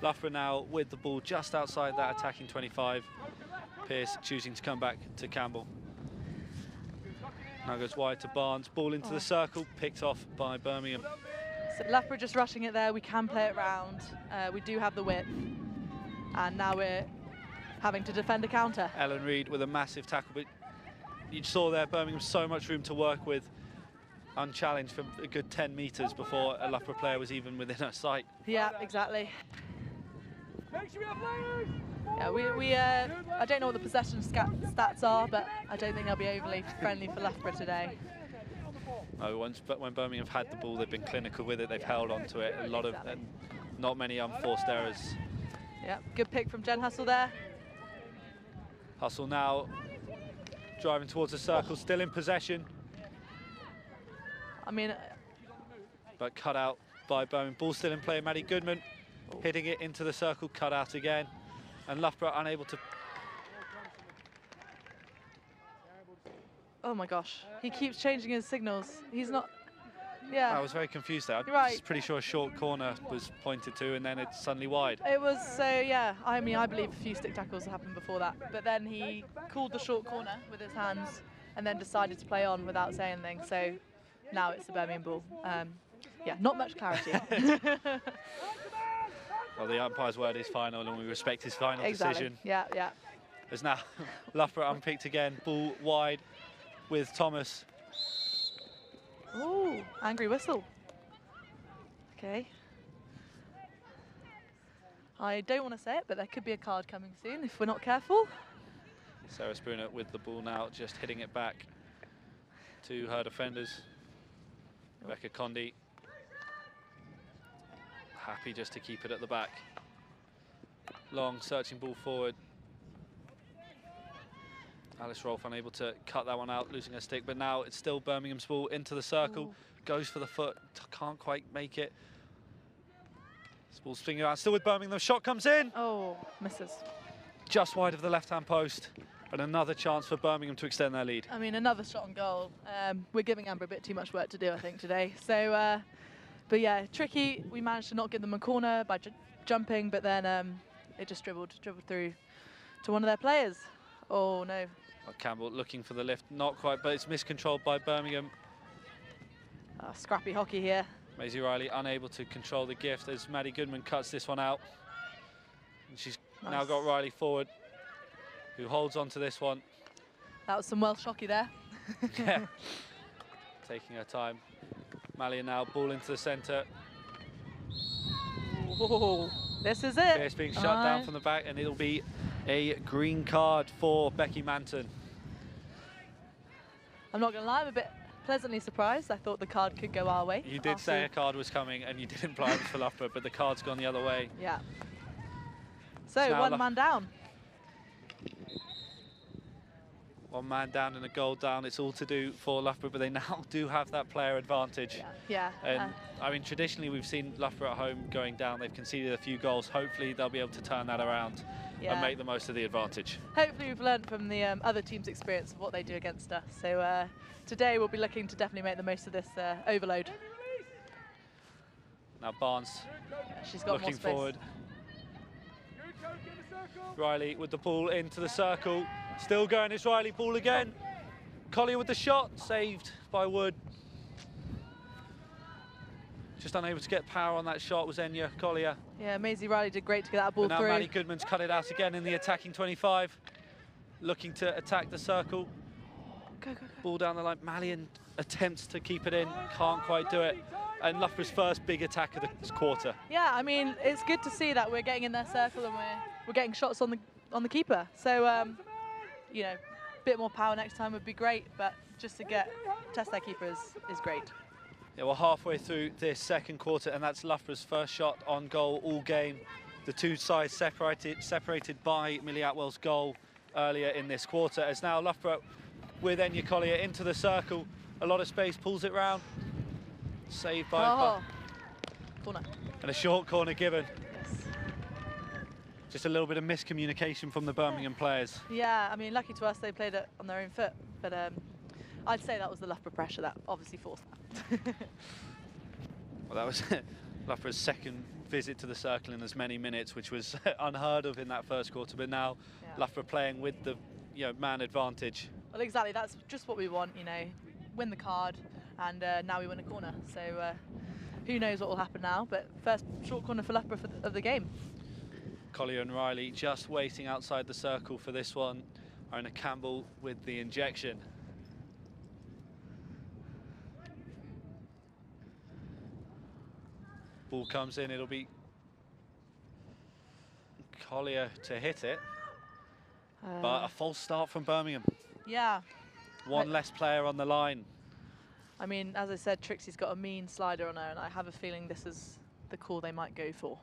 Loughborough now with the ball just outside that attacking 25. Pearce choosing to come back to Campbell. Now goes wide to Barnes. Ball into the circle, picked off by Birmingham. So Loughborough just rushing it there. We can play it round. We do have the width. And now we're having to defend a counter. Ellen Reid with a massive tackle, but you saw there Birmingham so much room to work with, unchallenged for a good 10 metres before a Loughborough player was even within her sight. Yeah, exactly. Yeah, I don't know what the possession stats are, but I don't think they'll be overly friendly for Loughborough today. No, but when Birmingham have had the ball, they've been clinical with it. They've held on to it. A lot of, not many unforced errors. Yeah, good pick from Jen Hustle there. Hustle now driving towards the circle, still in possession. I mean, but cut out by Birmingham. Ball still in play. Maddie Goodman hitting it into the circle, cut out again. And Loughborough unable to Oh my gosh, he keeps changing his signals. He's not. Yeah. I was very confused there. You're right. I was pretty sure a short corner was pointed to, and then it's suddenly wide. It was, so yeah, I mean, I believe a few stick tackles happened before that, but then he called the short corner with his hands and then decided to play on without saying anything, so now it's the Birmingham ball. Yeah, not much clarity. Well, the umpire's word is final, and we respect his final decision. Yeah, yeah. As now Loughborough unpicked again, ball wide with Thomas. Ooh, angry whistle. Okay. I don't want to say it, but there could be a card coming soon if we're not careful. Sarah Spooner with the ball now, just hitting it back to her defenders. Rebecca Condi, happy just to keep it at the back. Long searching ball forward. Alice Rolfe unable to cut that one out, losing her stick, but now it's still Birmingham's ball into the circle. Ooh. Goes for the foot, can't quite make it. This ball's swinging around, still with Birmingham, the shot comes in. Oh, misses. Just wide of the left-hand post, and another chance for Birmingham to extend their lead. I mean, another shot on goal. We're giving Amber a bit too much work to do, I think, today. So, but yeah, tricky. We managed to not give them a corner by jumping, but then it just dribbled through to one of their players. Oh no. Campbell looking for the lift, not quite, but it's miscontrolled by Birmingham. Scrappy hockey here. Maisie Riley unable to control the gift as Maddie Goodman cuts this one out. And she's now got Riley forward, who holds on to this one. That was some Welsh hockey there. Yeah, taking her time. Malian now, ball into the centre. Oh, this is it. Pierce being shut down from the back, and it'll be a green card for Becky Manton. I'm not going to lie, I'm a bit pleasantly surprised. I thought the card could go our way. You did say a card was coming, and you did imply it was for Loughborough, but the card's gone the other way. Yeah. So one man down. One man down and a goal down. It's all to do for Loughborough, but they now do have that player advantage. Yeah. And I mean, traditionally we've seen Loughborough at home going down. They've conceded a few goals. Hopefully they'll be able to turn that around and make the most of the advantage. Hopefully we've learned from the other team's experience of what they do against us. So today we'll be looking to definitely make the most of this overload. Now Barnes she's got looking more space. forward. Riley with the ball into the circle. Still going, it's Riley, ball again. Collier with the shot, saved by Wood. Just unable to get power on that shot was Enya Collier. Yeah, Maisie Riley did great to get that ball but now through. Maddie Goodman's cut it out again in the attacking 25. Looking to attack the circle. Go. Ball down the line. Malian attempts to keep it in, can't quite do it. And Loughborough's first big attack of the quarter. Yeah, I mean, it's good to see that we're getting in their circle and we're getting shots on the keeper. So, you know, a bit more power next time would be great, but just to test their keeper is great. Yeah, we're halfway through this second quarter, and that's Loughborough's first shot on goal all game. The two sides separated by Millie Atwell's goal earlier in this quarter. As now Loughborough with Enya Collier into the circle, a lot of space, pulls it round. Saved by corner. And a short corner given. Yes. Just a little bit of miscommunication from the Birmingham players. Yeah, I mean, lucky to us they played it on their own foot, but I'd say that was the Loughborough pressure that obviously forced that. Well, that was Loughborough's second visit to the circle in as many minutes, which was unheard of in that first quarter, but now Loughborough playing with the man advantage. Well, exactly, that's just what we want, you know, win the card, and now we win a corner. So who knows what will happen now, but first short corner for Loughborough of the game. Collier and Riley just waiting outside the circle for this one. Ina Campbell with the injection. Ball comes in, it'll be Collier to hit it, but a false start from Birmingham. Yeah. One less player on the line. I mean, as I said, Trixie's got a mean slider on her, and I have a feeling this is the call they might go for.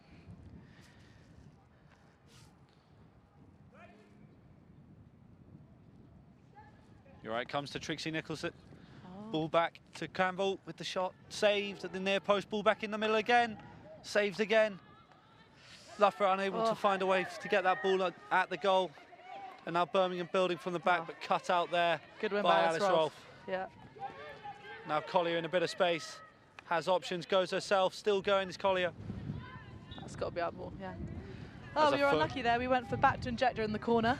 You're right, comes to Trixie Nicholson. Ball back to Campbell with the shot, saved at the near post, ball back in the middle again, saved again. Loughborough unable to find a way to get that ball at the goal. And now Birmingham building from the back, but cut out there Good win by by Alice Rolfe. Rolfe. Yeah. Now Collier in a bit of space, has options, goes herself, still going is Collier. That's got to be out more, yeah. As Oh, a we were foot. unlucky there. We went for back to injector in the corner.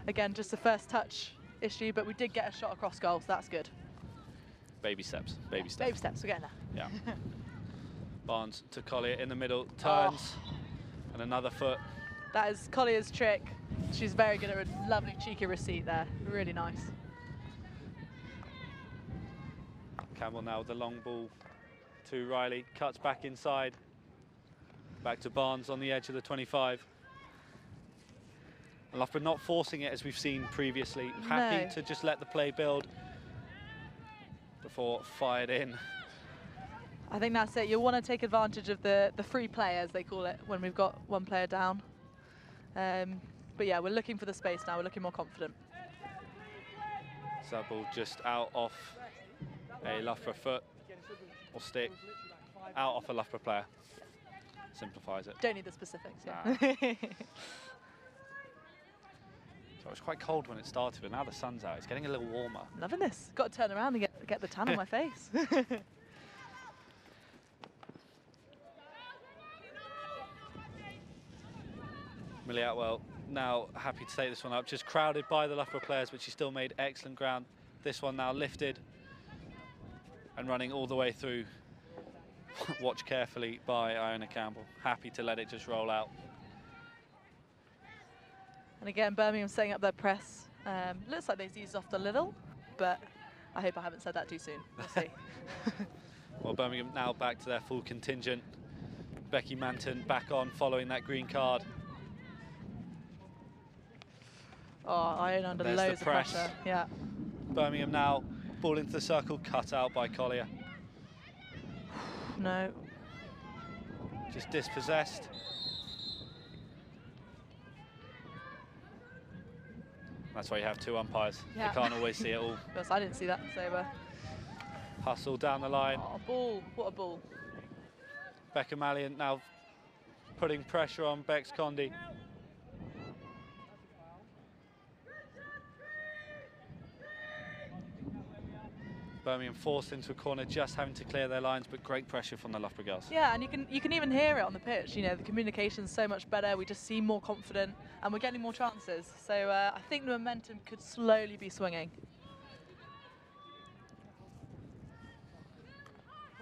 Again, just the first touch issue, but we did get a shot across goal, so that's good. Baby steps, baby steps. Baby steps, we're getting there. Yeah. Barnes to Collier in the middle, turns, and another foot. That is Collier's trick. She's very good at a lovely cheeky receipt there. Really nice. Campbell now with the long ball to Riley, cuts back inside. Back to Barnes on the edge of the 25. And Loughborough not forcing it as we've seen previously. Happy to just let the play build before fired in. I think that's it. You'll want to take advantage of the free play, as they call it, when we've got one player down. But yeah, we're looking for the space now. We're looking more confident. So that ball just out off a Loughborough foot or stick, out off a Loughborough player. Simplifies it. Don't need the specifics, yeah. Nah. So it was quite cold when it started, but now the sun's out. It's getting a little warmer. Loving this. Got to turn around and get the tan on my face. Millie Atwell now happy to take this one up. Just crowded by the Loughborough players, but she still made excellent ground. This one now lifted and running all the way through. Watched carefully by Iona Campbell. Happy to let it just roll out. And again, Birmingham setting up their press. Looks like they've eased off a little, but I hope I haven't said that too soon. We'll see. Well, Birmingham now back to their full contingent. Becky Manton back on following that green card. Oh, Iona under There's loads the of press. pressure. Yeah. Birmingham now, ball into the circle, cut out by Collier. No. Just dispossessed. That's why you have two umpires. Yeah. They can't always see it all. Yes, I didn't see that. So, Hustle down the line. oh, ball. What a ball. Becca Mallion now putting pressure on Bex Condi. Birmingham forced into a corner, just having to clear their lines, but great pressure from the Loughborough girls. Yeah, and you can even hear it on the pitch. You know, the communication's so much better. We just seem more confident, and we're getting more chances. So I think the momentum could slowly be swinging.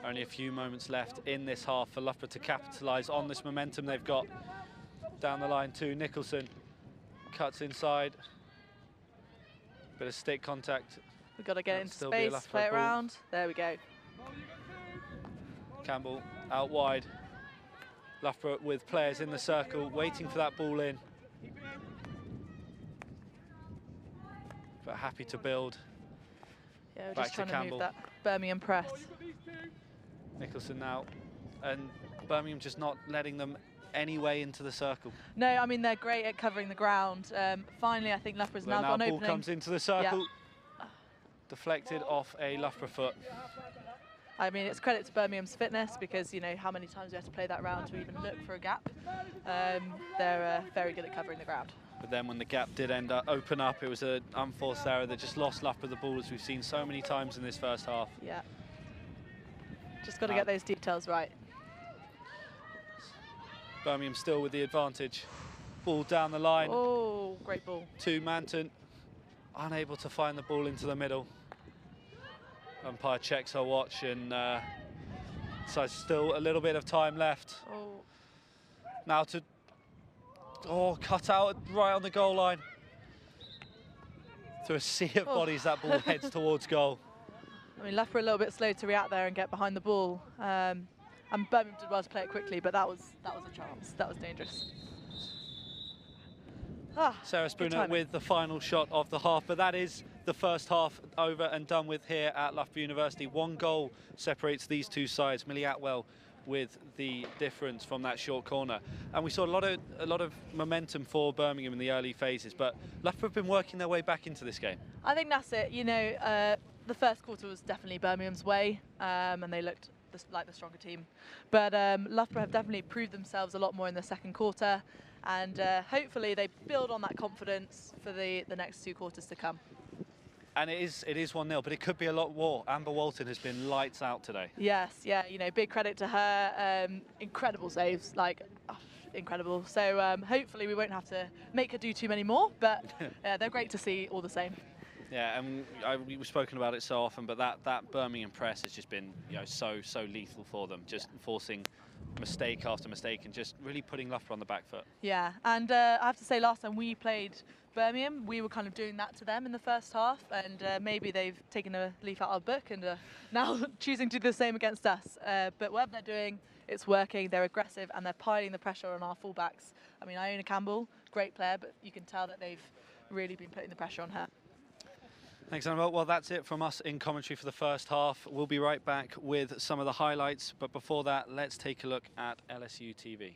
Only a few moments left in this half for Loughborough to capitalise on this momentum they've got. Down the line to Nicholson, cuts inside. Bit of stick contact. We've got to get That'll into still be a space, Loughborough play it ball. around. There we go. Campbell out wide. Loughborough with players in the circle, waiting for that ball in. But happy to build. Yeah, we're Back just to trying to Campbell. move that Birmingham press. Nicholson now, and Birmingham just not letting them any way into the circle. No, I mean, they're great at covering the ground. Finally, I think Loughborough's now got an ball opening. comes into the circle. Deflected off a Loughborough foot. I mean, it's credit to Birmingham's fitness, because, you know, how many times we have to play that round to even look for a gap. They're very good at covering the ground. But then when the gap did end up open up, it was an unforced error that just lost Loughborough the ball, as we've seen so many times in this first half. Yeah. Just got to get those details right. Birmingham still with the advantage. Ball down the line. Oh, great ball. To Manton. Unable to find the ball into the middle. Umpire checks her watch, and so still a little bit of time left. Oh. Now to, cut out right on the goal line. Through a sea of bodies, that ball heads towards goal. I mean, Loughborough a little bit slow to react there and get behind the ball. And Birmingham did well to play it quickly, but that was a chance. That was dangerous. Sarah Spooner with the final shot of the half, but that is the first half over and done with here at Loughborough University. One goal separates these two sides. Millie Atwell with the difference from that short corner, and we saw a lot of momentum for Birmingham in the early phases, but Loughborough have been working their way back into this game. I think that's it. You know, the first quarter was definitely Birmingham's way, and they looked like the stronger team. But Loughborough have definitely proved themselves a lot more in the second quarter. and hopefully they build on that confidence for the next 2 quarters to come. And it is 1-0, but it could be a lot more. Amber Walton has been lights out today. Yes, yeah, you know, big credit to her. Incredible saves, like, incredible. So hopefully we won't have to make her do too many more, but they're great to see all the same. Yeah, and we've spoken about it so often, but that Birmingham press has just been, you know, so lethal for them, just forcing mistake after mistake and just really putting Loughborough on the back foot. Yeah, and I have to say, last time we played Birmingham, we were kind of doing that to them in the first half, and maybe they've taken a leaf out of our book and now choosing to do the same against us. But whatever they're doing, it's working. They're aggressive and they're piling the pressure on our fullbacks. I mean, Iona Campbell, great player, but you can tell that they've really been putting the pressure on her. Thanks, Annabelle. Well, that's it from us in commentary for the first half. We'll be right back with some of the highlights, but before that, let's take a look at LSUTV.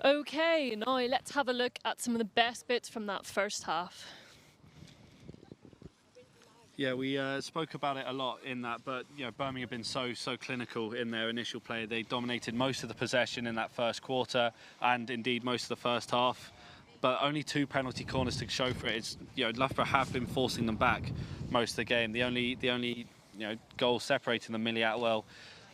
Okay, now let's have a look at some of the best bits from that first half. Yeah, we spoke about it a lot in that, but you know, Birmingham have been so clinical in their initial play. They dominated most of the possession in that first quarter, and indeed most of the first half. But only 2 penalty corners to show for it. It's, you know, Loughborough have been forcing them back most of the game. The only you know, goal separating them, Millie Atwell,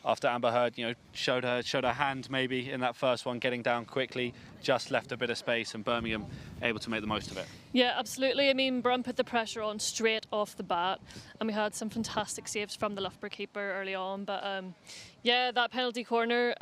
after Amber Heard, you know, showed her hand maybe in that first one, getting down quickly, just left a bit of space, and Birmingham able to make the most of it. Yeah, absolutely. I mean, Brum put the pressure on straight off the bat, and we had some fantastic saves from the Loughborough keeper early on. But yeah, that penalty corner,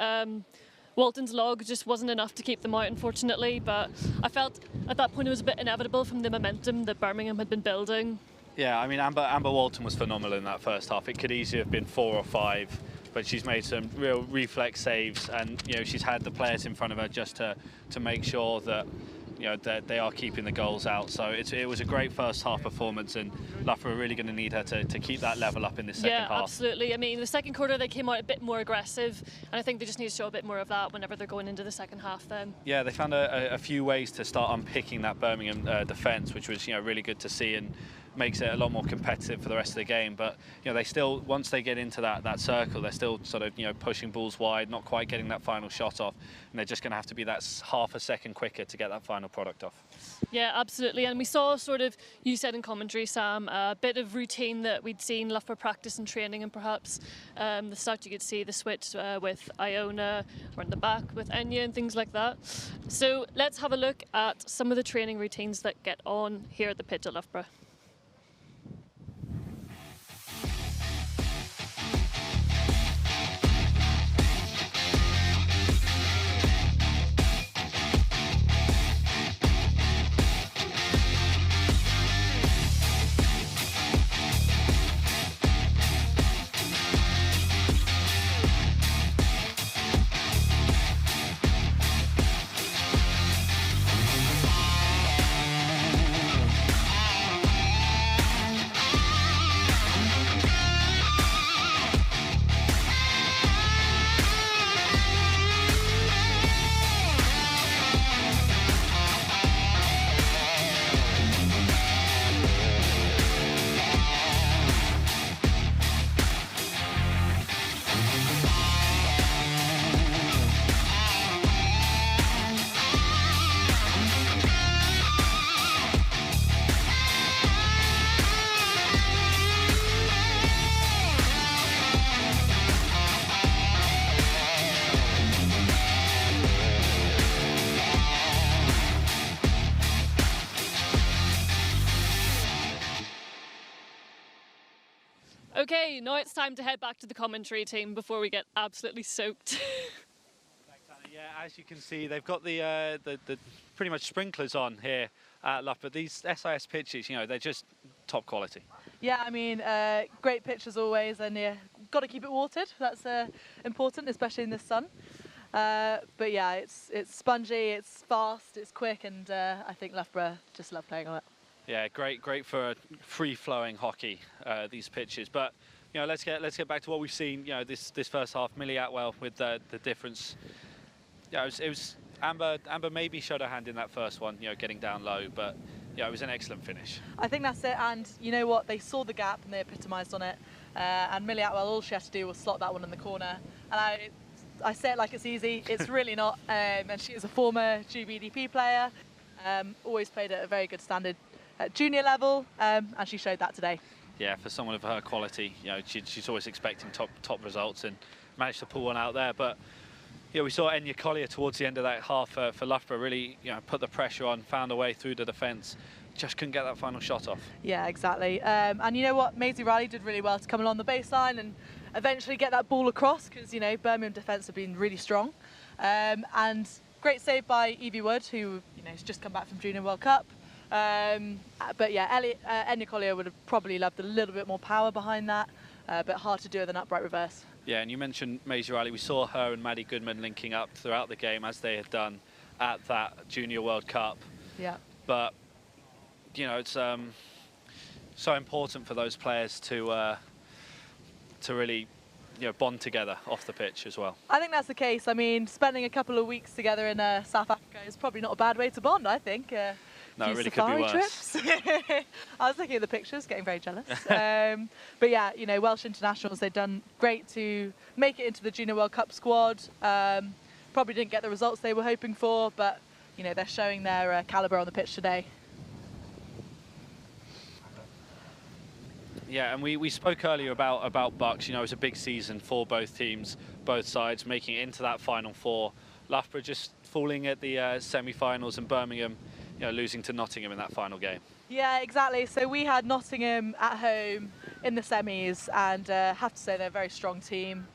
Walton's log just wasn't enough to keep them out, unfortunately. But I felt at that point it was a bit inevitable from the momentum that Birmingham had been building. Yeah, I mean, Amber Walton was phenomenal in that first half. It could easily have been 4 or 5. But she's made some real reflex saves, and you know, she's had the players in front of her just to make sure that, you know, that they are keeping the goals out. So it was a great first half performance, and Loughborough are really going to need her to keep that level up in this second half. Yeah, absolutely. I mean, the second quarter they came out a bit more aggressive, and I think they just need to show a bit more of that whenever they're going into the second half then. Yeah, they found a few ways to start unpicking that Birmingham defence, which was, you know, really good to see, and makes it a lot more competitive for the rest of the game. But you know, they still, once they get into that circle, they're still sort of, you know, pushing balls wide, not quite getting that final shot off, and they're just going to have to be that half a second quicker to get that final product off. Yeah, absolutely. And we saw, sort of, you said in commentary, Sam, a bit of routine that we'd seen Loughborough practice and training, and perhaps the start you could see the switch with Iona, or in the back with Enya and things like that. So let's have a look at some of the training routines that get on here at the pitch at Loughborough. Okay, now it's time to head back to the commentary team before we get absolutely soaked. Thanks, Anna. Yeah, as you can see, they've got the pretty much sprinklers on here at Loughborough. These SIS pitches, you know, they're just top quality. Yeah, I mean, great pitch as always, and got to keep it watered. That's important, especially in this sun. But yeah, it's spongy, it's fast, it's quick, and I think Loughborough just love playing on it. Yeah, great for free-flowing hockey, these pitches. But let's get back to what we've seen. This first half, Millie Atwell with the difference. Yeah, it was Amber maybe showed her hand in that first one, getting down low, but yeah, it was an excellent finish. I think that's it, and you know what? They saw the gap and they epitomised on it. And Millie Atwell, all she had to do was slot that one in the corner. And I say it like it's easy. It's really not. And she is a former GBDP player. Always played at a very good standard at junior level, and she showed that today. Yeah, for someone of her quality, she's always expecting top results and managed to pull one out there. But we saw Enya Collier towards the end of that half for Loughborough really put the pressure on, found a way through the defence. Just couldn't get that final shot off. Yeah, exactly. And you know what? Maisie Riley did really well to come along the baseline and eventually get that ball across, because Birmingham defence have been really strong. And great save by Evie Wood, who has just come back from Junior World Cup. But yeah, Enya Collier would have probably loved a little bit more power behind that, but hard to do with an upright reverse. Yeah, and you mentioned Maisie Riley. We saw her and Maddie Goodman linking up throughout the game, as they had done at that Junior World Cup. Yeah. But it's so important for those players to really bond together off the pitch as well. I think that's the case. I mean, spending a couple of weeks together in South Africa is probably not a bad way to bond, I think. No, it really could be worse. Trips. I was looking at the pictures, getting very jealous. But yeah, Welsh internationals, they've done great to make it into the Junior World Cup squad. Probably didn't get the results they were hoping for, but they're showing their calibre on the pitch today. Yeah, and we spoke earlier about Bucks. It was a big season for both teams, both sides, making it into that Final Four. Loughborough just falling at the semi-finals, and Birmingham losing to Nottingham in that final game. Yeah, exactly. So we had Nottingham at home in the semis, and have to say they're a very strong team.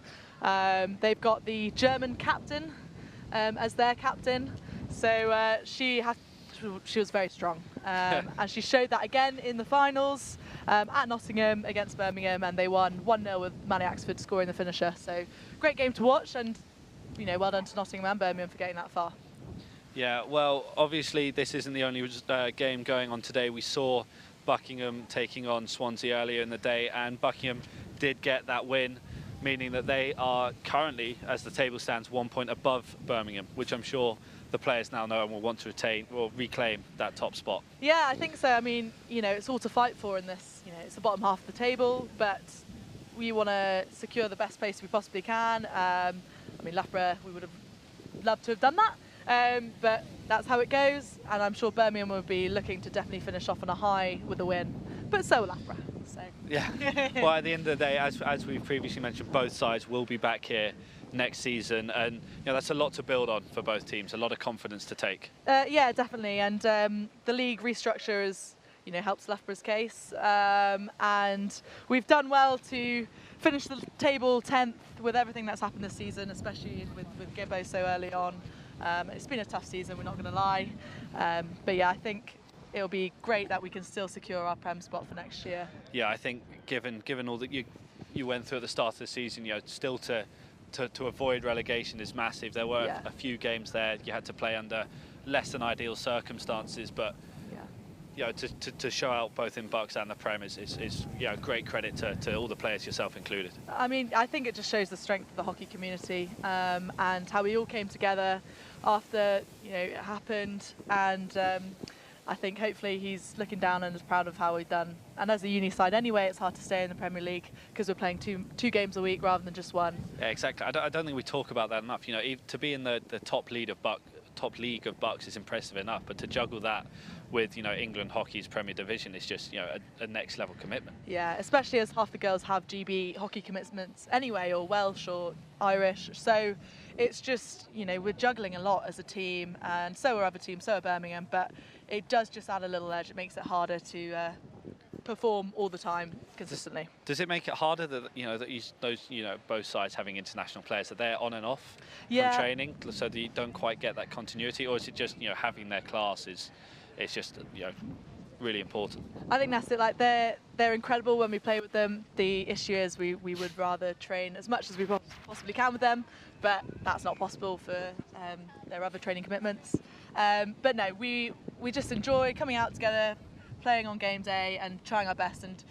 They've got the German captain as their captain, so she was very strong, and she showed that again in the finals at Nottingham against Birmingham, and they won 1-0 with Manny Axford scoring the finisher. So great game to watch, and well done to Nottingham and Birmingham for getting that far. Yeah, well, obviously this isn't the only game going on today. We saw Buckingham taking on Swansea earlier in the day, and Buckingham did get that win, meaning that they are currently, as the table stands, 1 point above Birmingham, which I'm sure the players now know and will want to reclaim that top spot. Yeah, I think so. I mean, it's all to fight for in this. It's the bottom half of the table, but we want to secure the best place we possibly can. I mean, Loughborough, we would have loved to have done that. But that's how it goes, and I'm sure Birmingham will be looking to definitely finish off on a high with a win, but so will Loughborough. So. Yeah, well, at the end of the day, as we've previously mentioned, both sides will be back here next season, and that's a lot to build on for both teams, a lot of confidence to take. Yeah, definitely, and the league restructure has helps Loughborough's case, and we've done well to finish the table 10th with everything that's happened this season, especially with Gibbo so early on. It's been a tough season, we're not going to lie, but yeah, I think it'll be great that we can still secure our Prem spot for next year. Yeah, I think given all that you went through at the start of the season, still to avoid relegation is massive. There were a few games there you had to play under less than ideal circumstances, but to show out both in Bucks and the Prem is great credit to all the players, yourself included. I mean, I think it just shows the strength of the hockey community, and how we all came together after it happened, and I think hopefully he's looking down and is proud of how we've done. And as a uni side anyway, it's hard to stay in the Premier League because we're playing two games a week rather than just one. Yeah, exactly. I don't think we talk about that enough. To be in the top league of Bucks is impressive enough, but to juggle that with England hockey's Premier Division is just a next level commitment. Yeah, especially as half the girls have GB hockey commitments anyway, or Welsh or Irish. So it's just we're juggling a lot as a team, and so are other teams, so are Birmingham. But it does just add a little edge. It makes it harder to perform all the time consistently. Does it make it harder that both sides having international players, that they're on and off from training, so that you don't quite get that continuity, or is it just having their classes? It's just really important. I think that's it. Like they're incredible when we play with them. The issue is we would rather train as much as we possibly can with them, but that's not possible for their other training commitments. But no, we just enjoy coming out together, playing on game day and trying our best. And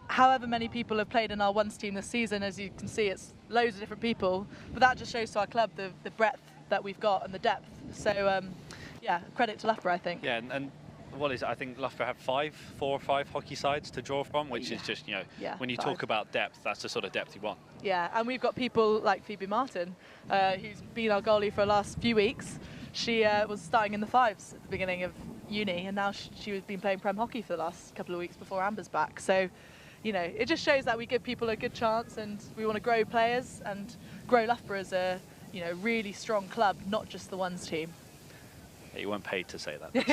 however many people have played in our ones team this season, as you can see, it's loads of different people. But that just shows to our club the breadth that we've got and the depth. So yeah, credit to Loughborough, I think. Yeah, and what is it? I think Loughborough have 4 or 5 hockey sides to draw from, which is just, when you talk about depth, that's the sort of depth you want. Yeah, and we've got people like Phoebe Martin, who's been our goalie for the last few weeks. She was starting in the fives at the beginning of uni, and now she's been playing Prem hockey for the last couple of weeks before Amber's back. So, it just shows that we give people a good chance, and we want to grow players and grow Loughborough as a, really strong club, not just the ones team. Yeah, you weren't paid to say that. That's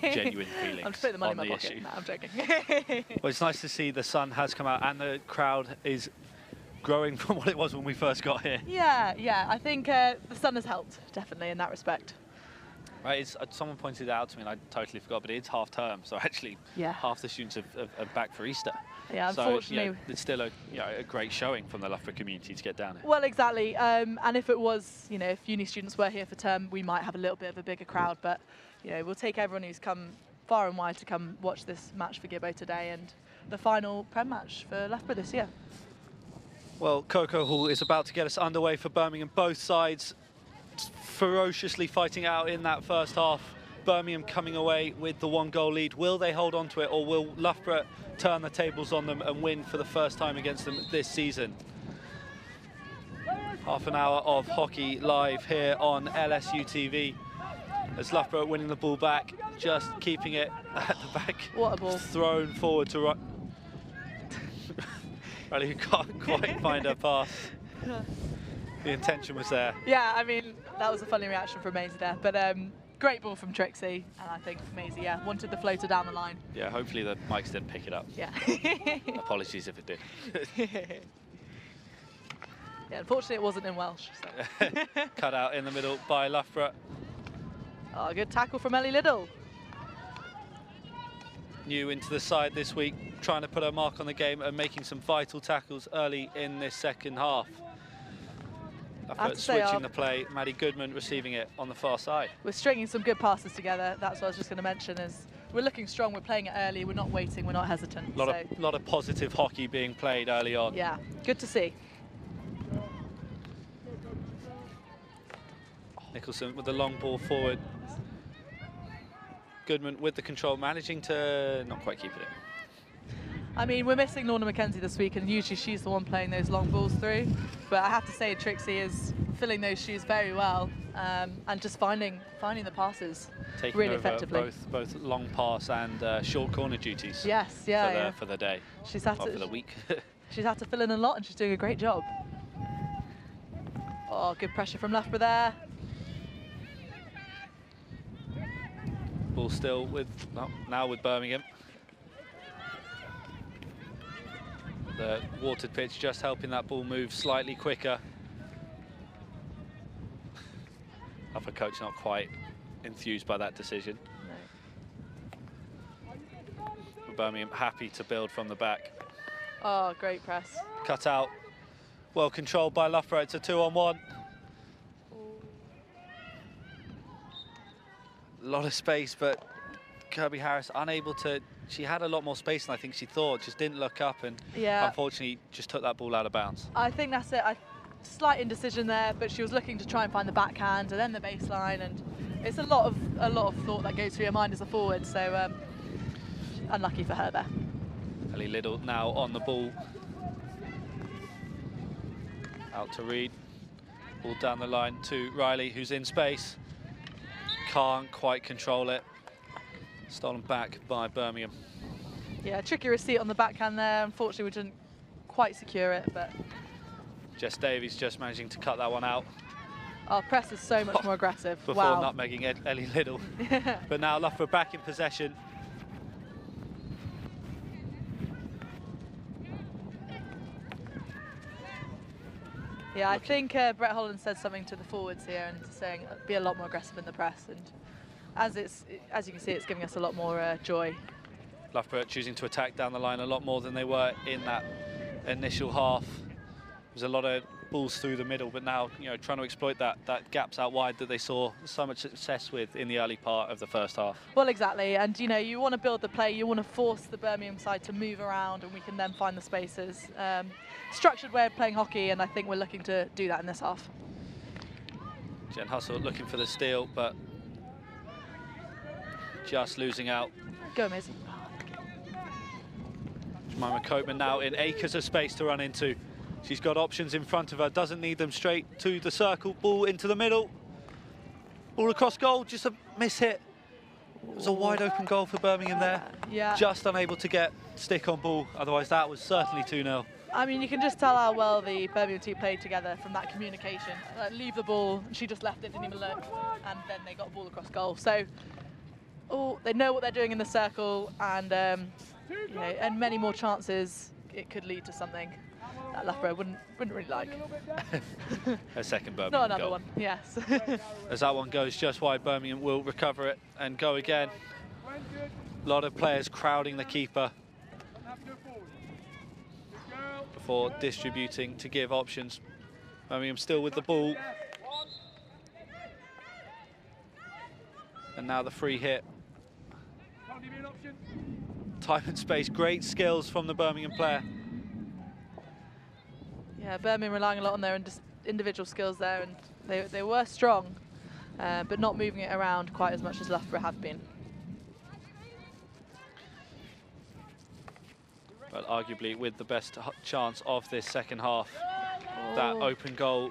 a genuine feeling. I'm just putting the money in my pocket. Issue. No, I'm joking. Well, it's nice to see the sun has come out and the crowd is growing from what it was when we first got here. Yeah. I think the sun has helped, definitely, in that respect. Right, someone pointed it out to me, and I totally forgot, but it's half term, so actually half the students are back for Easter. Yeah, unfortunately. So, it's still a great showing from the Loughborough community to get down here. Well, exactly. And if it was, if uni students were here for term, we might have a little bit of a bigger crowd, but, we'll take everyone who's come far and wide to come watch this match for Gibbo today and the final Prem match for Loughborough this year. Well, Coco Hall is about to get us underway for Birmingham. Both sides ferociously fighting out in that first half. Birmingham coming away with the 1-goal lead. Will they hold on to it, or will Loughborough turn the tables on them and win for the first time against them this season? Half an hour of hockey live here on LSUTV as Loughborough winning the ball back, just keeping it at the back. What a ball. Thrown forward to Riley, who can't quite find her pass. The intention was there. Yeah, I mean, that was a funny reaction from Maisie there. But great ball from Trixie. And I think Maisie, wanted the floater down the line. Yeah, hopefully the mics didn't pick it up. Yeah. Apologies if it did. Yeah, unfortunately it wasn't in Welsh. So. Cut out in the middle by Loughborough. Oh, good tackle from Ellie Liddell. New into the side this week, trying to put a mark on the game and making some vital tackles early in this second half. Switching the play, Maddie Goodman receiving it on the far side. We're stringing some good passes together. That's what I was just going to mention. Is we're looking strong. We're playing it early. We're not waiting. We're not hesitant. A lot of positive hockey being played early on. Yeah, good to see. Nicholson with the long ball forward. Goodman with the control, managing to not quite keep it in. I mean, we're missing Lorna McKenzie this week, and usually she's the one playing those long balls through. But I have to say, Trixie is filling those shoes very well, and just finding the passes taking really over effectively. Both long pass and short corner duties. Yes, for the day. She's had for the week. She's had to fill in a lot, and she's doing a great job. Oh, good pressure from Loughborough there. Ball still now with Birmingham. The watered pitch just helping that ball move slightly quicker. Upper coach not quite enthused by that decision. No. Birmingham happy to build from the back. Oh, great press. Cut out. Well controlled by Loughborough. It's a 2-on-1. A lot of space, but Kirby Harris unable to. She had a lot more space than I think she thought. Just didn't look up, and unfortunately just took that ball out of bounds. I think that's it. Slight indecision there, but she was looking to try and find the backhand and then the baseline, and it's a lot of thought that goes through your mind as a forward. So unlucky for her there. Ellie Liddell now on the ball. Out to Reed. Ball down the line to Riley, who's in space. Can't quite control it. Stolen back by Birmingham. Yeah, tricky receipt on the backhand there. Unfortunately, we didn't quite secure it, but... Jess Davies just managing to cut that one out. Our press is so much more aggressive. Before wow. nutmegging Ellie Liddell. But now Loughborough back in possession. Yeah, I think Brett Holland said something to the forwards here and saying be a lot more aggressive in the press. And as you can see, it's giving us a lot more joy. Loughborough choosing to attack down the line a lot more than they were in that initial half. There's a lot of balls through the middle, but now, you know, trying to exploit that gaps out wide that they saw so much success with in the early part of the first half. Well, exactly, and you know, you want to build the play, you want to force the Birmingham side to move around, and we can then find the spaces. Structured way of playing hockey, and I think we're looking to do that in this half. Jen Hustle looking for the steal, but just losing out. Go amazing. Jemima Copeman now in acres of space to run into. She's got options in front of her, doesn't need them, straight to the circle, ball into the middle. Ball across goal, just a miss hit. It was a wide open goal for Birmingham there. Yeah. Just unable to get stick on ball, otherwise that was certainly 2-0. I mean, you can just tell how well the Birmingham team played together from that communication. Leave the ball, she just left it, didn't even look, and then they got a ball across goal. So, they know what they're doing in the circle, and you know, and many more chances. It could lead to something that Loughborough wouldn't really like. A second Birmingham Not another goal. one, yes. As that one goes just wide, Birmingham will recover it and go again. A lot of players crowding the keeper before distributing to give options. Birmingham still with the ball. And now the free hit. Time and space, great skills from the Birmingham player. Yeah, Birmingham relying a lot on their individual skills there, and they were strong, but not moving it around quite as much as Loughborough have been. But arguably with the best chance of this second half. That open goal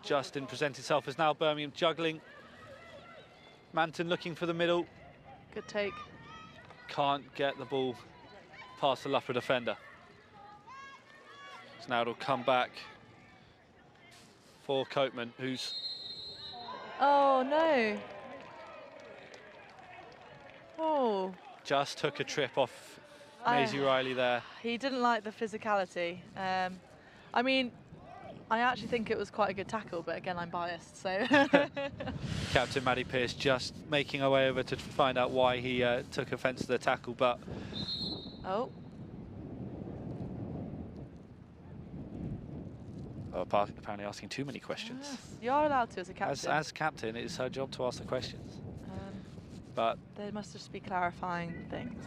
just didn't present itself, as now Birmingham juggling. Manton looking for the middle. Good take. Can't get the ball past the Loughborough defender. So now it'll come back for Copeman, who's... Oh, no. Oh. Just took a trip off Maisie Riley there. He didn't like the physicality. I mean, I actually think it was quite a good tackle, but again, I'm biased, so... Captain Maddie Pearce just making her way over to find out why he took offence to the tackle, but... Oh. Apparently asking too many questions. Yes, you are allowed to as a captain. As captain, it's her job to ask the questions. But they must just be clarifying things.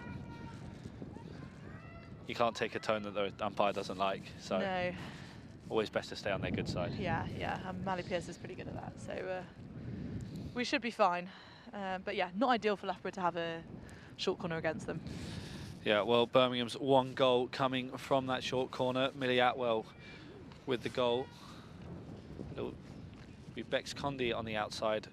You can't take a tone that the umpire doesn't like, so no. Always best to stay on their good side. Yeah, Mally Pearce is pretty good at that, so we should be fine. But yeah, not ideal for Loughborough to have a short corner against them. Yeah, well, Birmingham's one goal coming from that short corner. Millie Atwell with the goal. It'll be Bex Condy on the outside,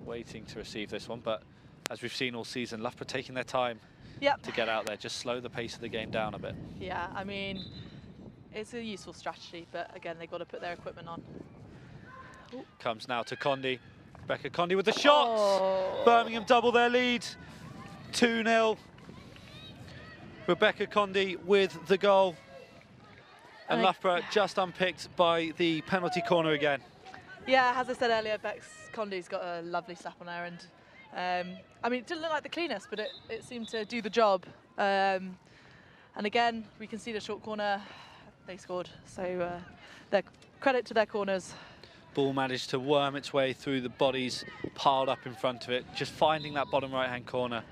waiting to receive this one. But as we've seen all season, Loughborough taking their time to get out there, just slow the pace of the game down a bit. Yeah, I mean, it's a useful strategy, but again, they've got to put their equipment on. Ooh. Comes now to Condy. Rebecca Condy with the shot. Oh. Birmingham double their lead. 2-0. Rebecca Condy with the goal. And Loughborough just unpicked by the penalty corner again. Yeah, as I said earlier, Bex Condy's got a lovely slap on her, and I mean, it didn't look like the cleanest, but it seemed to do the job. And again, we can see the short corner. They scored, so their credit to their corners. Ball managed to worm its way through the bodies piled up in front of it, just finding that bottom right-hand corner.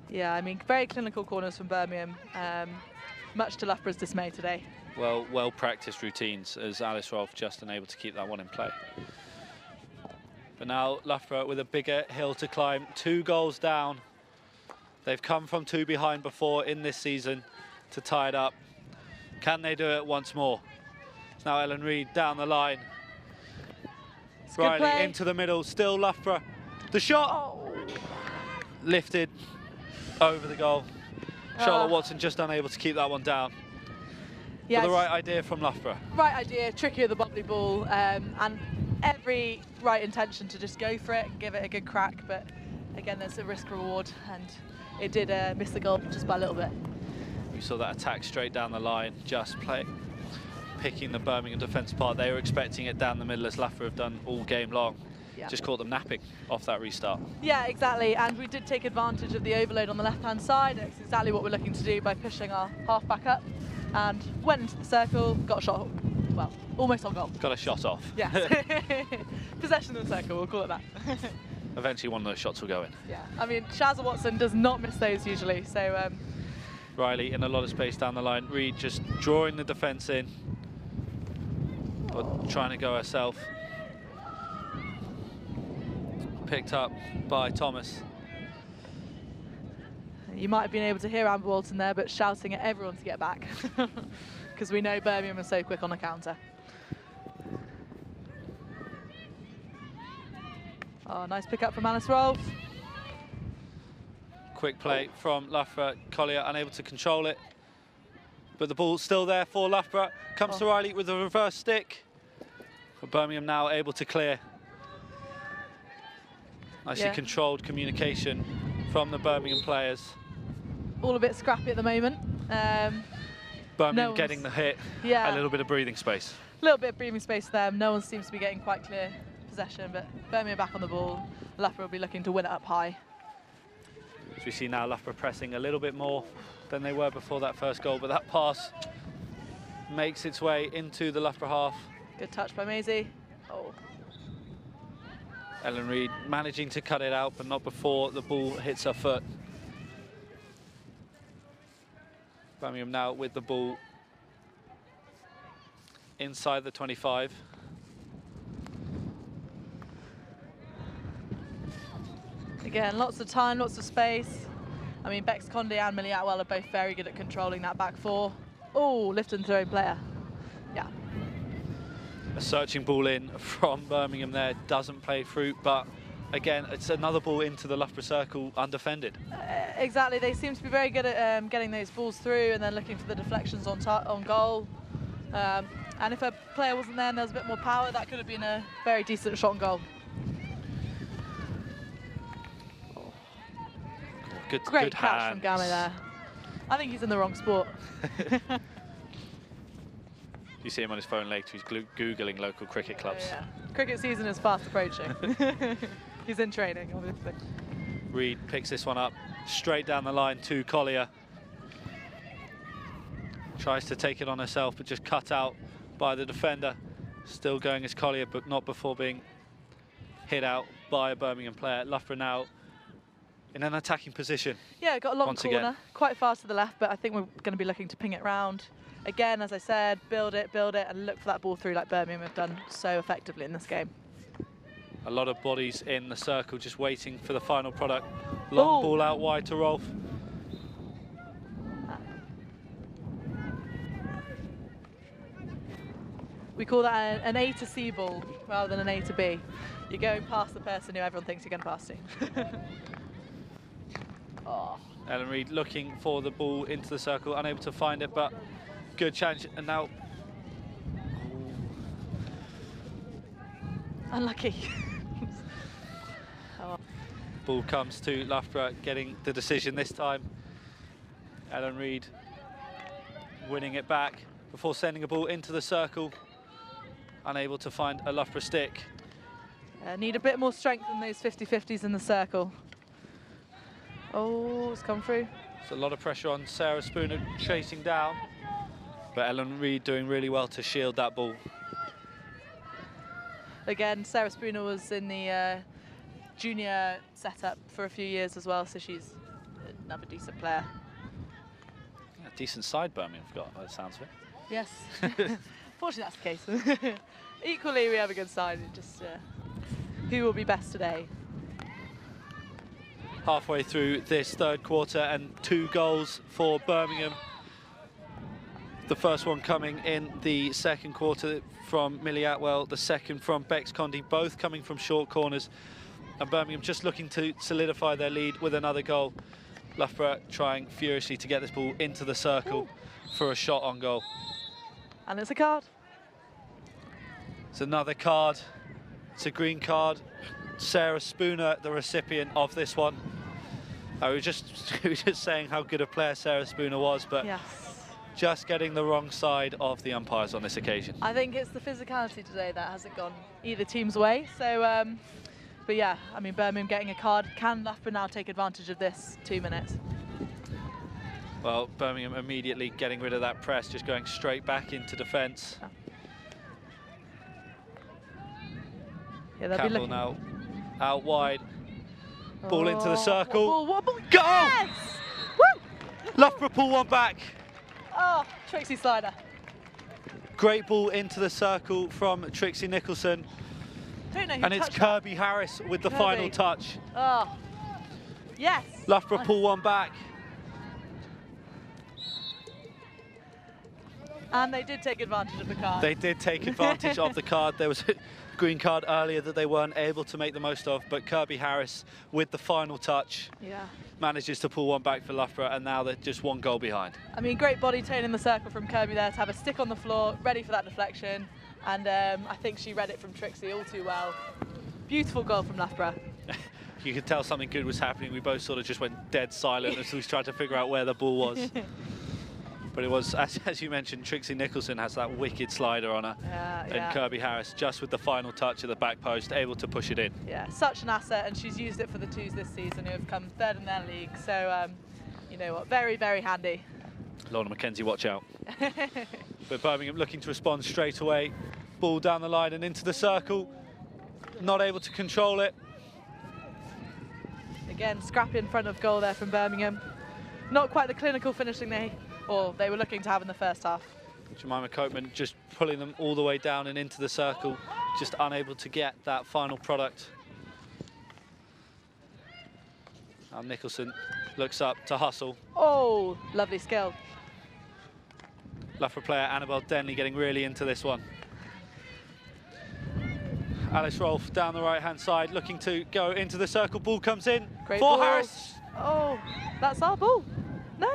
Yeah, I mean, very clinical corners from Birmingham, much to Loughborough's dismay today. Well practiced routines, as Alice Rolfe just unable to keep that one in play. But now Loughborough with a bigger hill to climb, 2 goals down. They've come from 2 behind before in this season to tie it up. Can they do it once more? It's now Ellen Reid down the line. Riley into the middle, still Loughborough. The shot! Lifted over the goal. Charlotte Watson just unable to keep that one down. Yeah, but the right idea from Loughborough. Right idea, tricky with the bubbly ball, and every right intention to just go for it and give it a good crack, but again, there's a risk reward, and it did miss the goal just by a little bit. We saw that attack straight down the line, just picking the Birmingham defence apart. They were expecting it down the middle, as Loughborough have done all game long. just caught them napping off that restart. Yeah, exactly, and we did take advantage of the overload on the left-hand side. It's exactly what we're looking to do by pushing our half back up, and went into the circle, got a shot, well, almost on goal. Got a shot off. Yes. Possession of the circle, we'll call it that. Eventually one of those shots will go in. Yeah, I mean, Shazza Watson does not miss those usually, so... Riley in a lot of space down the line. Reed just drawing the defence in, but trying to go herself. Picked up by Thomas. You might have been able to hear Amber Walton there, but shouting at everyone to get back, because we know Birmingham are so quick on the counter. Oh, nice pick up from Alice Rolfe. Quick play from Loughborough. Collier unable to control it, but the ball's still there for Loughborough. Comes to Riley with a reverse stick. But Birmingham now able to clear. Nicely controlled communication from the Birmingham players. All a bit scrappy at the moment. Birmingham getting the hit, a little bit of breathing space. A little bit of breathing space for them. No one seems to be getting quite clear possession, but Birmingham back on the ball. Loughborough will be looking to win it up high. As we see now, Loughborough pressing a little bit more than they were before that first goal, but that pass makes its way into the Loughborough half. Good touch by Maisie. Oh. Ellen Reid managing to cut it out, but not before the ball hits her foot. Birmingham now with the ball inside the 25. Again, lots of time, lots of space. I mean, Bex Conde and Millie Atwell are both very good at controlling that back four. Oh, lift and throw player. Yeah. A searching ball in from Birmingham there, doesn't play fruit, but again, it's another ball into the Loughborough circle, undefended. Exactly, they seem to be very good at getting those balls through and then looking for the deflections on goal. And if a player wasn't there and there was a bit more power, that could have been a very decent shot on goal. Great catch from Gamma there. I think he's in the wrong sport. You see him on his phone later, he's Googling local cricket clubs. Yeah. Cricket season is fast approaching. He's in training, obviously. Reid picks this one up, straight down the line to Collier. Tries to take it on herself, but just cut out by the defender. Still going as Collier, but not before being hit out by a Birmingham player. Loughborough now in an attacking position. Yeah, got a long corner, quite far to the left, but I think we're going to be looking to ping it round. Again, as I said, build it, and look for that ball through like Birmingham have done so effectively in this game. A lot of bodies in the circle just waiting for the final product. Long ball out wide to Rolfe. We call that an A to C ball rather than an A to B. You're going past the person who everyone thinks you're going to pass to. Ellen Reid looking for the ball into the circle, unable to find it, but good challenge, and now... Unlucky. Ball comes to Loughborough, getting the decision this time. Ellen Reid winning it back before sending a ball into the circle. Unable to find a Loughborough stick. Need a bit more strength than those 50-50s in the circle. Oh, it's come through. There's a lot of pressure on Sarah Spooner chasing down, but Ellen Reid doing really well to shield that ball. Again, Sarah Spooner was in the junior setup for a few years as well, so she's another decent player. A decent side Birmingham have got, by the sounds of it. Yes. Fortunately, that's the case. Equally, we have a good side. Just who will be best today? Halfway through this third quarter and 2 goals for Birmingham. The first one coming in the second quarter from Millie Atwell, the second from Bex Conde, both coming from short corners. And Birmingham just looking to solidify their lead with another goal. Loughborough trying furiously to get this ball into the circle for a shot on goal. And it's a card. It's another card. It's a green card. Sarah Spooner, the recipient of this one. We were just saying how good a player Sarah Spooner was, but just getting the wrong side of the umpires on this occasion. I think it's the physicality today that hasn't gone either team's way. So But yeah, I mean, Birmingham getting a card. Can Loughborough now take advantage of this 2 minutes? Well, Birmingham immediately getting rid of that press, just going straight back into defence. Oh. Yeah, they'll be Campbell looking. now out wide. Ball into the Oh, circle. what ball? Go! Yes! Woo! Loughborough pull one back. Oh, Trixie slider. Great ball into the circle from Trixie Nicholson. Don't know who And it's touched that. Kirby Harris with the Kirby. final touch. Oh, yes. Loughborough Nice. pull one back. And they did take advantage of the card. They did take advantage of the card. There was a green card earlier that they weren't able to make the most of, but Kirby Harris with the final touch Yeah. manages to pull one back for Loughborough, and now they're just one goal behind. I mean, great body tone in the circle from Kirby there to have a stick on the floor, ready for that deflection. And I think she read it from Trixie all too well. Beautiful goal from Loughborough. You could tell something good was happening. We both sort of just went dead silent as we tried to figure out where the ball was. But it was, as you mentioned, Trixie Nicholson has that wicked slider on her. Yeah, And Kirby Harris, just with the final touch of the back post, able to push it in. Yeah, such an asset, and she's used it for the twos this season, who have come third in their league. So, you know what, very, very handy. Lorna McKenzie, watch out. But Birmingham looking to respond straight away. Ball down the line and into the circle. Not able to control it. Again, scrappy in front of goal there from Birmingham. Not quite the clinical finishing they were looking to have in the first half. Jemima Copeman just pulling them all the way down and into the circle, just unable to get that final product. Now Nicholson looks up to hustle. Oh, lovely skill. Loughborough player Annabelle Denley getting really into this one. Alice Rolfe down the right-hand side, looking to go into the circle. Ball comes in Great for ball. Harris. Oh, that's our ball. No.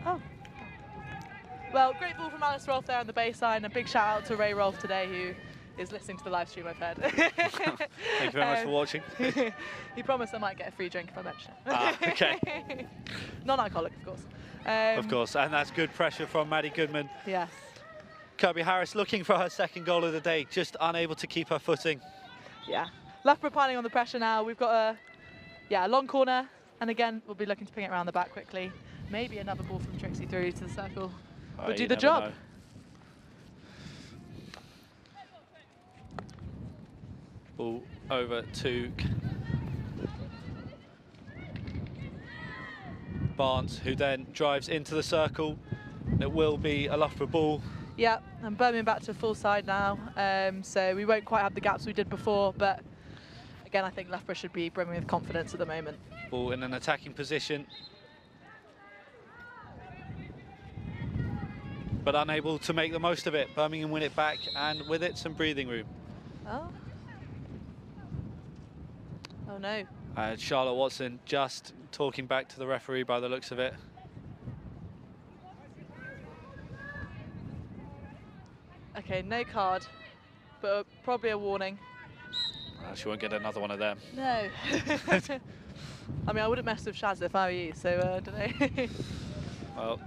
Oh. Well, great ball from Alice Rolfe there on the baseline. A big shout out to Ray Rolfe today, who is listening to the live stream, I've heard. Thank you very much for watching. He promised I might get a free drink if I mention it. Ah, okay. Non-alcoholic, of course. Of course, and that's good pressure from Maddie Goodman. Yes. Kirby Harris looking for her second goal of the day, just unable to keep her footing. Yeah. Loughborough piling on the pressure now. We've got a long corner, and again, we'll be looking to ping it around the back quickly. Maybe another ball from Trixie through to the circle. Would do the job. Know. Ball over to Barnes, who then drives into the circle. It will be a Loughborough ball. Yeah, and Birmingham back to full side now. So we won't quite have the gaps we did before, but again, I think Loughborough should be brimming with confidence at the moment. Ball in an attacking position, but unable to make the most of it. Birmingham win it back, and with it, some breathing room. Oh. Oh no. Charlotte Watson just talking back to the referee by the looks of it. Okay, no card, but probably a warning. She won't get another one of them. No. I mean, I wouldn't mess with Shaz if I were you, so I don't know. Well,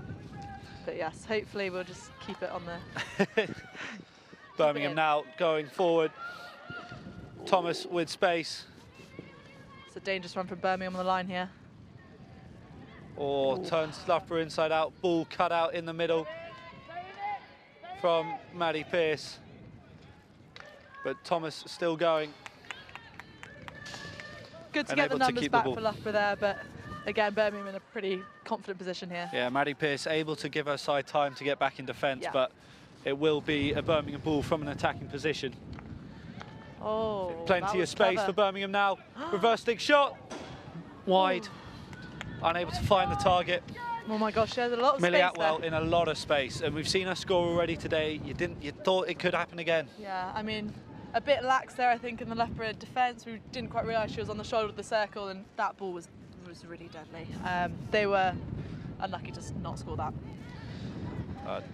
but yes, hopefully we'll just keep it on the... Birmingham now going forward. Thomas with space. It's a dangerous run from Birmingham on the line here. Or turns Loughborough inside out. Ball cut out in the middle from Maddie Pearce. But Thomas still going. Good to And get the able to numbers keep the back ball. for Loughborough there, but again, Birmingham in a pretty confident position here. Yeah, Maddie Pearce able to give her side time to get back in defence, Yeah. but it will be a Birmingham ball from an attacking position. Oh, that Plenty of was space clever. for Birmingham now. Reverse dig shot. Wide. Unable to find the target. Oh my gosh, there's a lot of Millie space Atwell there. in a lot of space, and we've seen her score already today. You thought it could happen again. Yeah, I mean, a bit lax there, I think, in the Loughborough defence. We didn't quite realise she was on the shoulder of the circle, and that ball was really deadly. They were unlucky to not score that.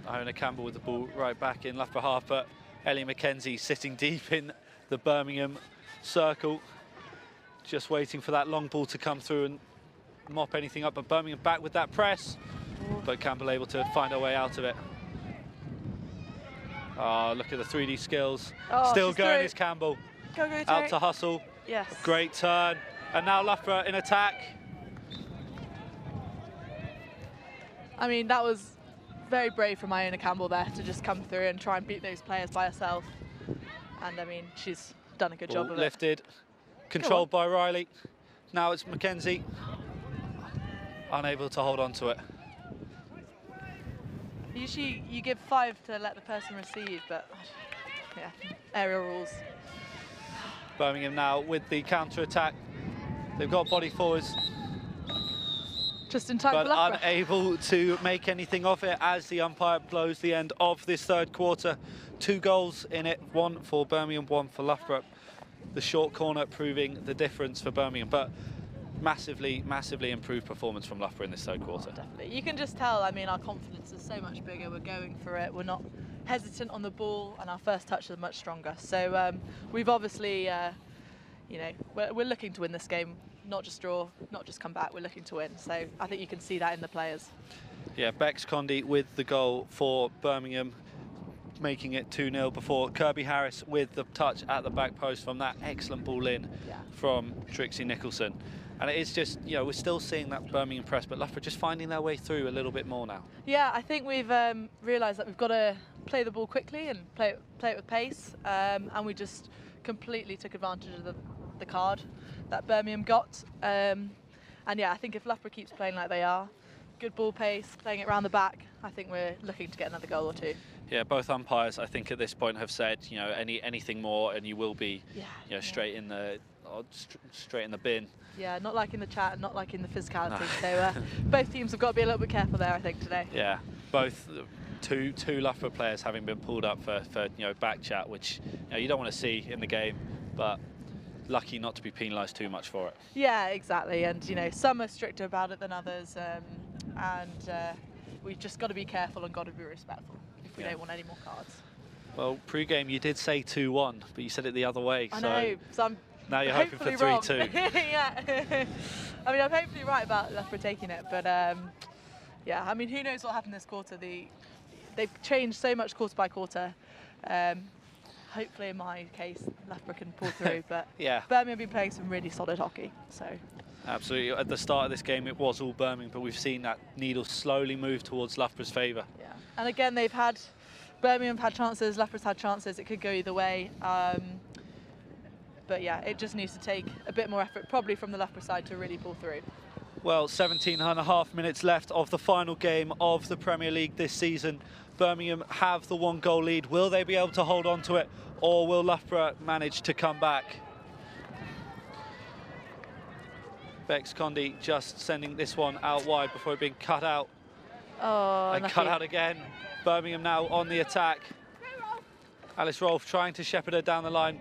Iona Campbell with the ball right back in Loughborough half, but Ellie McKenzie sitting deep in the Birmingham circle, just waiting for that long ball to come through and mop anything up. But Birmingham back with that press, but Campbell able to find her way out of it. Oh, look at the 3D skills. Oh, Still she's going through. is Campbell. Go, Terry. Out to hustle. Yes. Great turn. And now Loughborough in attack. I mean, that was very brave from Iona Campbell there to just come through and try and beat those players by herself. And I mean, she's done a good job of it. Lifted. Controlled by Riley. Now it's Mackenzie. Unable to hold on to it. Usually you give 5 to let the person receive, but yeah, aerial rules. Birmingham now with the counter-attack. They've got body forwards, Just in time but for Loughborough. unable to make anything of it as the umpire blows the end of this third quarter. 2 goals in it, 1 for Birmingham, 1 for Loughborough. The short corner proving the difference for Birmingham, but massively improved performance from Loughborough in this third quarter. Definitely. You can just tell, I mean, our confidence is so much bigger. We're going for it. We're not hesitant on the ball, and our first touch is much stronger. So we've obviously, you know, we're looking to win this game, not just draw, not just come back. We're looking to win. So I think you can see that in the players. Yeah, Bex Condy with the goal for Birmingham, making it 2-0 before Kirby Harris with the touch at the back post from that excellent ball in from Trixie Nicholson. And it is just, you know, we're still seeing that Birmingham press, but Loughborough just finding their way through a little bit more now. Yeah, I think we've realised that we've got to play the ball quickly and play it with pace, and we just completely took advantage of the card that Birmingham got. And yeah, I think if Loughborough keeps playing like they are, good ball pace, playing it round the back, I think we're looking to get another goal or 2. Yeah, both umpires, I think, at this point have said, you know, anything more, and you will be, you know, straight in the bin. Yeah, not like in the chat, not like in the physicality. So both teams have got to be a little bit careful there, I think, today. Yeah, both two Loughborough players having been pulled up for you know, back chat, which, you know, you don't want to see in the game, but lucky not to be penalised too much for it. Yeah, exactly. And you know, some are stricter about it than others, and we've just got to be careful and got to be respectful if we don't want any more cards. Well, pre-game you did say 2-1, but you said it the other way. I know, so I'm now you're hoping for 3-2. Yeah. I mean, I'm hopefully right about Loughborough taking it, but yeah, I mean, who knows what happened this quarter? They've changed so much quarter by quarter. Hopefully, in my case, Loughborough can pull through, but Birmingham have been playing some really solid hockey. So. Absolutely. At the start of this game, it was all Birmingham, but we've seen that needle slowly move towards Loughborough's favour. Yeah. And again, Birmingham have had chances, Loughborough's had chances. It could go either way. But yeah, it just needs to take a bit more effort, probably from the Loughborough side, to really pull through. Well, 17.5 minutes left of the final game of the Premier League this season. Birmingham have the 1-goal lead. Will they be able to hold on to it, or will Loughborough manage to come back? Bex Condy just sending this one out wide before it being cut out. Oh, and cut out again. Birmingham now on the attack. Alice Rolfe trying to shepherd her down the line,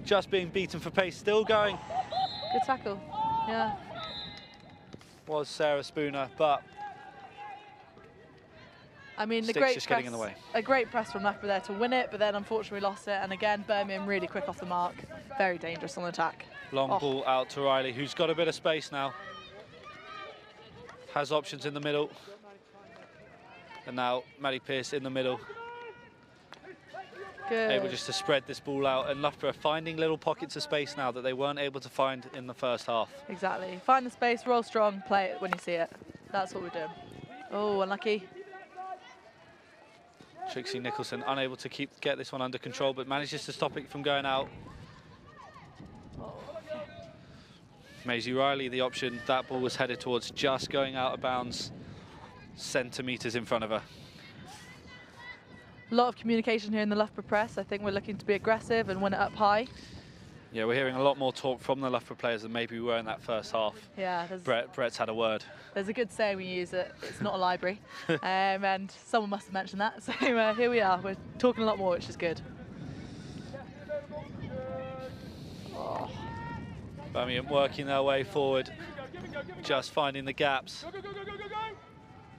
just being beaten for pace, still going. Good tackle, yeah. Was Sarah Spooner, but I mean, just getting in the way. A great press from Loughborough there to win it, but then unfortunately lost it. And again, Birmingham really quick off the mark, very dangerous on attack. Long ball out to Riley, who's got a bit of space now. Has options in the middle. And now Maddie Pearce in the middle. Good. Able just to spread this ball out, and Loughborough finding little pockets of space now that they weren't able to find in the first half. Exactly. Find the space, roll strong, play it when you see it. That's what we're doing. Oh, unlucky. Trixie Nicholson unable to get this one under control, but manages to stop it from going out. Maisie Riley, the option. That ball was headed towards, just going out of bounds, centimetres in front of her. A lot of communication here in the Loughborough press. I think we're looking to be aggressive and win it up high. Yeah, we're hearing a lot more talk from the Loughborough players than maybe we were in that first half. Yeah, Brett's had a word. There's a good saying we use, it's not a library. And someone must have mentioned that. So here we are, we're talking a lot more, which is good. Oh. Birmingham working their way forward, just finding the gaps.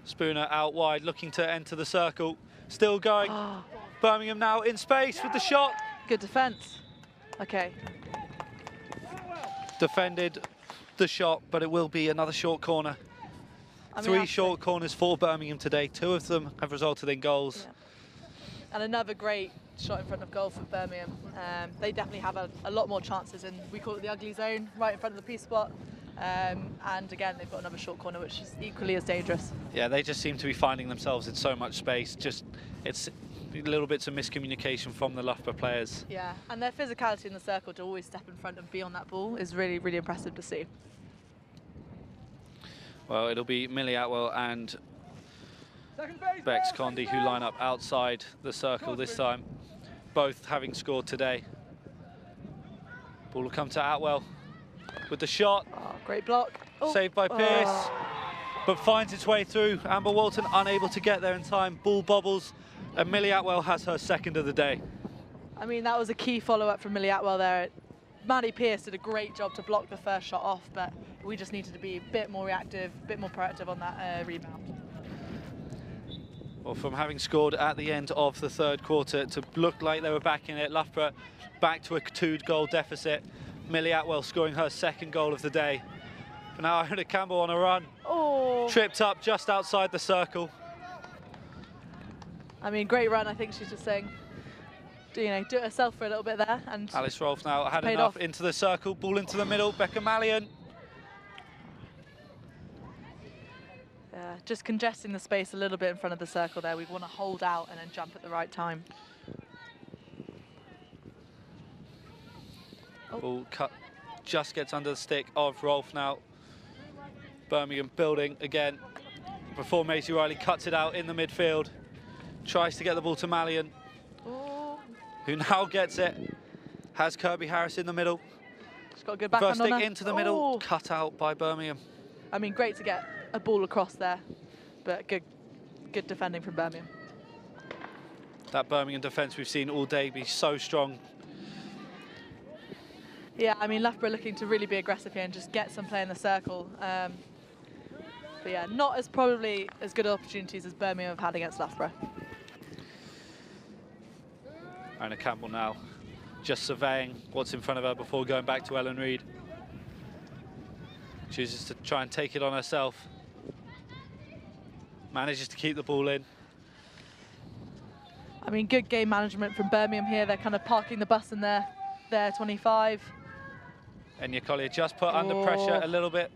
Spooner out wide, looking to enter the circle. Still going. Oh. Birmingham now in space with the shot. Good defence. Okay. Defended the shot, but it will be another short corner. Three short corners for Birmingham today. 2 of them have resulted in goals. Yeah. And another great shot in front of goal for Birmingham. They definitely have a lot more chances, and we call it the ugly zone, right in front of the P spot. And again, they've got another short corner, which is equally as dangerous. Yeah, they just seem to be finding themselves in so much space. It's little bits of miscommunication from the Loughborough players. Yeah, and their physicality in the circle to always step in front and be on that ball is really, really impressive to see. Well, it'll be Millie Atwell and Bex Condi who line up outside the circle this time, both having scored today. Ball will come to Atwell with the shot. Oh, great block. Oh. Saved by Pearce, but finds its way through. Amber Walton unable to get there in time. Ball bobbles, and Millie Atwell has her second of the day. I mean, that was a key follow-up from Millie Atwell there. Maddie Pearce did a great job to block the first shot off, but we just needed to be a bit more reactive, a bit more proactive on that rebound. Well, from having scored at the end of the third quarter to look like they were back in it, Loughborough back to a 2-goal deficit. Millie Atwell scoring her second goal of the day. But now Iona Campbell on a run. Oh. Tripped up just outside the circle. I mean, great run. I think she's just saying, you know, do it herself for a little bit there. And Alice Rolfe now had paid enough off. into the circle. Ball into the middle. Becca Mallion. Yeah, just congesting the space a little bit in front of the circle there. We want to hold out and then jump at the right time. Oh. Ball cut, just gets under the stick of Rolfe now. Birmingham building again before Maisie Riley cuts it out in the midfield. Tries to get the ball to Mallion, who now gets it. Has Kirby Harris in the middle. She's got a good backhand First on stick her. into the middle, cut out by Birmingham. I mean, great to get a ball across there, but good defending from Birmingham. That Birmingham defence we've seen all day be so strong. Yeah, I mean, Loughborough looking to really be aggressive here and just get some play in the circle. But yeah, not as probably as good opportunities as Birmingham have had against Loughborough. Iona Campbell now just surveying what's in front of her before going back to Ellen Reid. Chooses to try and take it on herself. Manages to keep the ball in. I mean, good game management from Birmingham here. They're kind of parking the bus in their 25. Enya Collier just put under pressure a little bit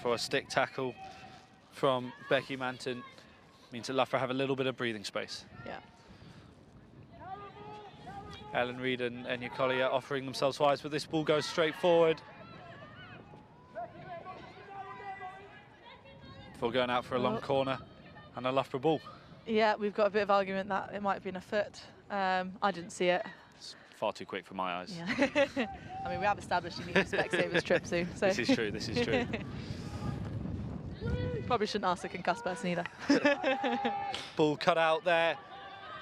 for a stick tackle from Becky Manton. Means that Loughborough have a little bit of breathing space. Yeah. Ellen Reid and Enya Collier offering themselves wise, but this ball goes straight forward. Before going out for a long corner and a Loughborough ball. Yeah, we've got a bit of argument that it might have been a foot. I didn't see it. It's far too quick for my eyes. Yeah. I mean, we have established you need a Specsavers trip soon. So. This is true, this is true. Probably shouldn't ask a concussed person either. Ball cut out there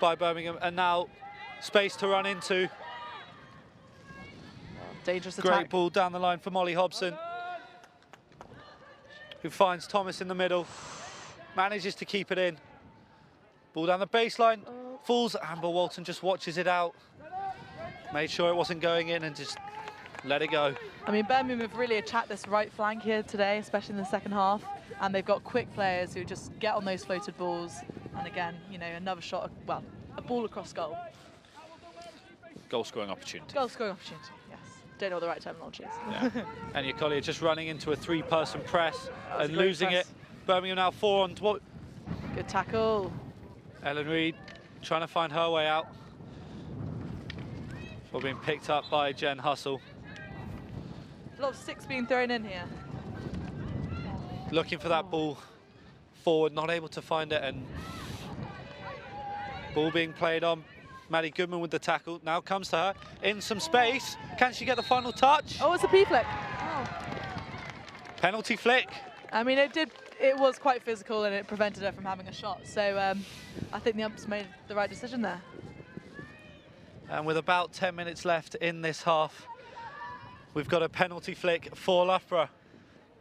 by Birmingham, and now space to run into. Dangerous Great attack. ball down the line for Molly Hobson, who finds Thomas in the middle, manages to keep it in. Ball down the baseline, falls. Amber Walton just watches it out. Made sure it wasn't going in and just let it go. I mean, Birmingham have really attacked this right flank here today, especially in the second half. And they've got quick players who just get on those floated balls. And again, you know, another shot, well, a ball across goal. Goal scoring opportunity. Goal scoring opportunity, yes. Don't know what the right terminology is. Yeah. Enya Collier just running into a 3-person press and great losing press. it. Birmingham now 4 on. What? Good tackle. Ellen Reid trying to find her way out. Before being picked up by Jen Hustle. A lot of sticks being thrown in here. Looking for that ball forward, not able to find it, and ball being played on. Maddie Goodman with the tackle, now comes to her, in some space. Can she get the final touch? Oh, it's a P-flick. Oh. Penalty flick. I mean, it was quite physical and it prevented her from having a shot. So I think the umps made the right decision there. And with about 10 minutes left in this half, we've got a penalty flick for Loughborough.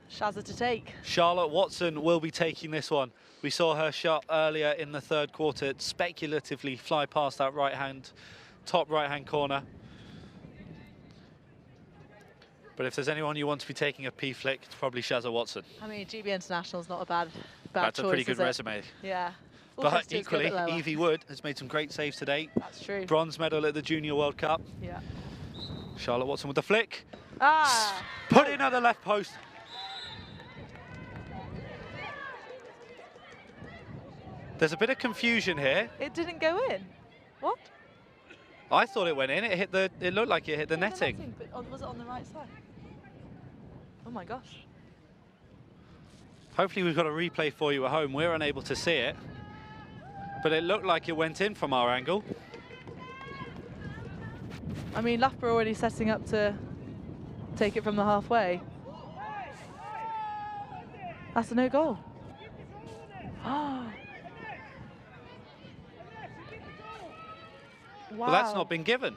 Shazza to take. Charlotte Watson will be taking this one. We saw her shot earlier in the third quarter speculatively fly past that top right-hand corner. But if there's anyone you want to be taking a P-flick, it's probably Shazza Watson. I mean, GB International's not a bad That's choice, a pretty good is it? resume. Yeah. But equally, Evie Wood has made some great saves today. That's true. Bronze medal at the Junior World Cup. Yeah. Charlotte Watson with the flick. Ah! Put in at the left post. There's a bit of confusion here. It didn't go in. What? I thought it went in. It hit the. It looked like it hit the netting. But was it on the right side? Oh my gosh. Hopefully we've got a replay for you at home. We're unable to see it, but it looked like it went in from our angle. I mean, Loughborough already setting up to take it from the halfway. That's a no goal. Wow. Well, that's not been given.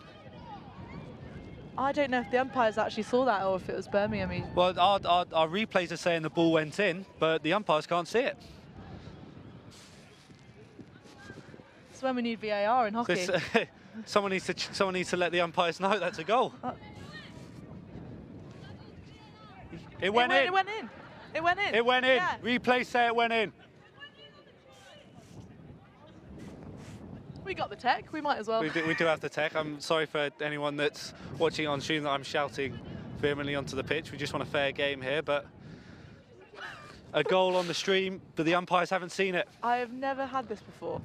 I don't know if the umpires actually saw that or if it was Birmingham. Well, our replays are saying the ball went in, but the umpires can't see it. It's when we need VAR in hockey. Someone needs to let the umpires know that's a goal. It went in. It went in. It went in. It went in. Yeah. Replay say it went in. We got the tech. We might as well. We do have the tech. I'm sorry for anyone that's watching on stream that I'm shouting vehemently onto the pitch. We just want a fair game here, but a goal on the stream, but the umpires haven't seen it. I have never had this before.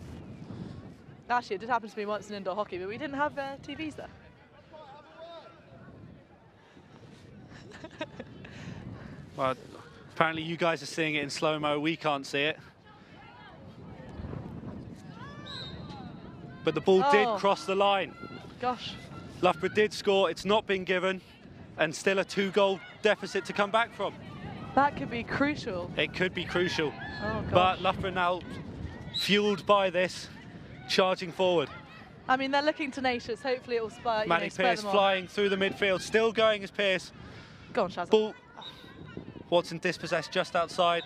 Actually, it did happen to me once in indoor hockey, but we didn't have TVs there. Well, apparently you guys are seeing it in slow-mo. We can't see it. But the ball did cross the line. Gosh. Loughborough did score. It's not been given, and still a 2-goal deficit to come back from. That could be crucial. It could be crucial. Oh, gosh. But Loughborough now, fueled by this, charging forward. I mean, they're looking tenacious. Hopefully it will spur, Maddie spur Pearce them on. flying through the midfield, still going as Pearce. Go on, Shazza. Ball. Watson dispossessed just outside.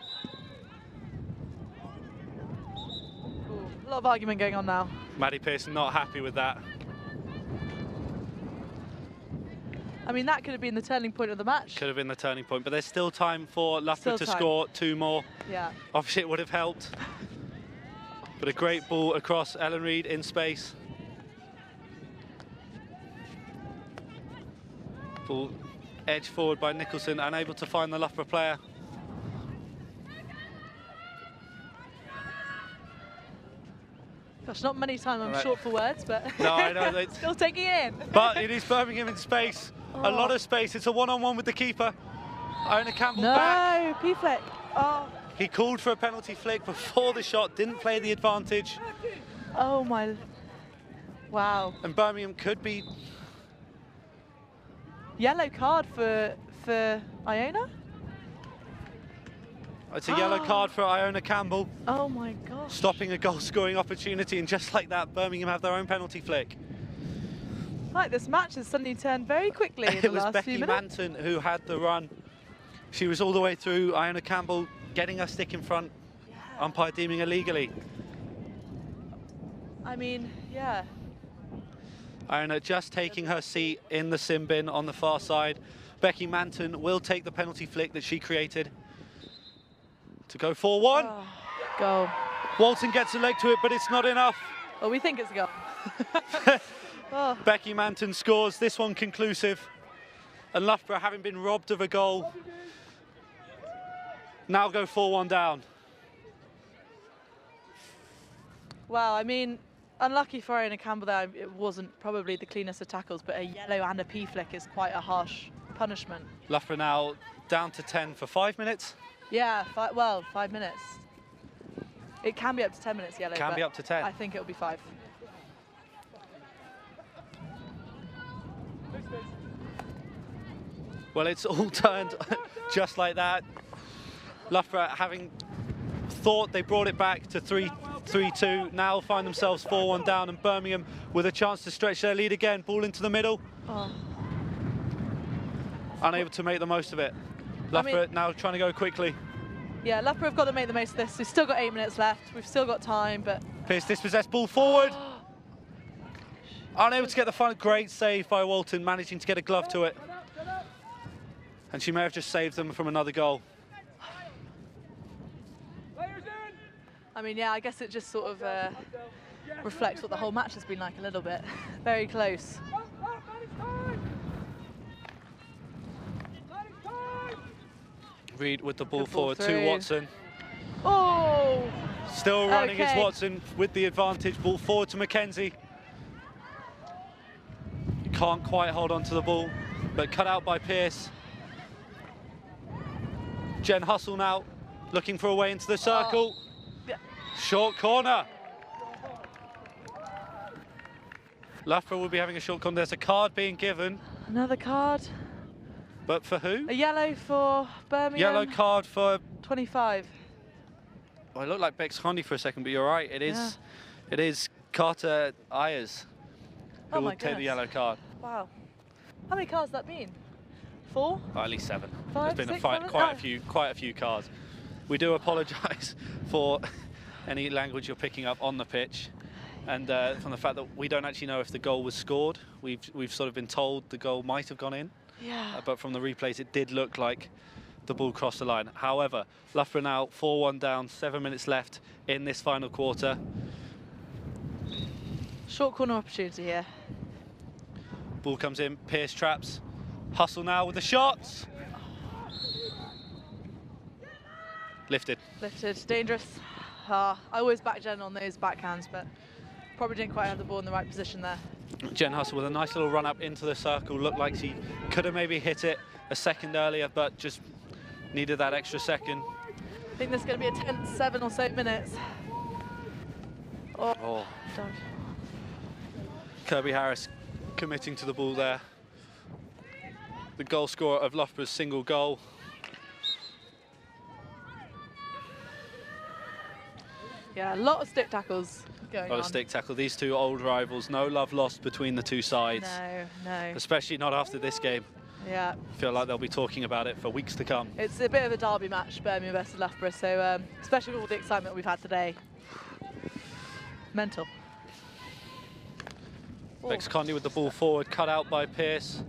Ooh, a lot of argument going on now. Maddie Pearce not happy with that. I mean, that could have been the turning point of the match. Could have been the turning point, but there's still time for Loughborough to score 2 more. Yeah. Obviously, it would have helped. But a great ball across Ellen Reid in space. Ball edged forward by Nicholson, unable to find the Loughborough player. Gosh, not many times I'm short for words, but no, I know. Still taking it in. But it is Birmingham in space. A lot of space. It's a one-on-one with the keeper. Iona Campbell back. No, P-flick. Oh. He called for a penalty flick before the shot, didn't play the advantage. Oh my, wow. And Birmingham could be... Yellow card for Iona? It's a yellow card for Iona Campbell. Oh my gosh. Stopping a goal-scoring opportunity, and just like that, Birmingham have their own penalty flick. Right, this match has suddenly turned very quickly in the last few minutes. It was Becky Manton who had the run. She was all the way through. Iona Campbell getting her stick in front. Yeah. Umpire deeming illegally. I mean, yeah. Iona just taking her seat in the sin bin on the far side. Becky Manton will take the penalty flick that she created to go 4-1. Oh, goal. Walton gets a leg to it, but it's not enough. Well, we think it's a goal. Oh. Becky Manton scores this one conclusive. And Loughborough, having been robbed of a goal, now go 4-1 down. Wow, I mean, unlucky for Iona Campbell there. It wasn't probably the cleanest of tackles, but a yellow and a P-flick is quite a harsh punishment. Loughborough now down to 10 for 5 minutes. Yeah, 5 minutes. It can be up to 10 minutes yellow. Can be up to 10. I think it'll be 5. Well, it's all turned just like that. Loughborough, having thought they brought it back to 3-2, now find themselves 4-1 down, and Birmingham with a chance to stretch their lead again. Ball into the middle. Oh. Unable to make the most of it. Loughborough now trying to go quickly. Yeah, Loughborough have got to make the most of this. We've still got 8 minutes left. We've still got time, but... Pearce dispossessed, ball forward. Unable to get the final. Great save by Walton, managing to get a glove to it. And she may have just saved them from another goal. I mean, yeah, I guess it just sort of reflects what the whole match has been like a little bit. Very close. Reed with the ball Good ball forward to through. Watson. Oh! Still running is Okay. Watson with the advantage. Ball forward to Mackenzie. Can't quite hold on to the ball, but cut out by Pearce. Jen Hustle now, looking for a way into the circle. Yeah. Short corner. Loughborough will be having a short corner. There's a card being given, Another card. but for who? A yellow for Birmingham. Yellow card for, 25. well, it looked like Bex Condy for a second, but you're right. It is Carter Ayers who Oh will my take the goodness. yellow card. Wow. How many cards has that been? 4? Oh, at least 7. Five, There's been six, seven? quite Oh. a few cards. We do apologise for any language you're picking up on the pitch, and from the fact that we don't actually know if the goal was scored. We've sort of been told the goal might have gone in, Yeah. but from the replays it did look like the ball crossed the line. However, Loughborough now 4-1 down, 7 minutes left in this final quarter. Short corner opportunity here. Ball comes in, Pearce traps. Hustle now with the shots. Lifted. Lifted, dangerous. I always back Jen on those backhands, but probably didn't quite have the ball in the right position there. Jen Hustle with a nice little run up into the circle. Looked like she could have maybe hit it a second earlier, but just needed that extra second. I think this is going to be a tense 7 or so minutes. Oh, Don't. Kirby Harris committing to the ball there. The goal scorer of Loughborough's single goal. Yeah, a lot of stick tackles going A lot on. of stick tackle. These two old rivals, no love lost between the two sides. No. Especially not after this game. Yeah. Feel like they'll be talking about it for weeks to come. It's a bit of a derby match, Birmingham versus Loughborough, so especially with all the excitement we've had today. Mental. Bex Condy with the ball forward, cut out by Pearce.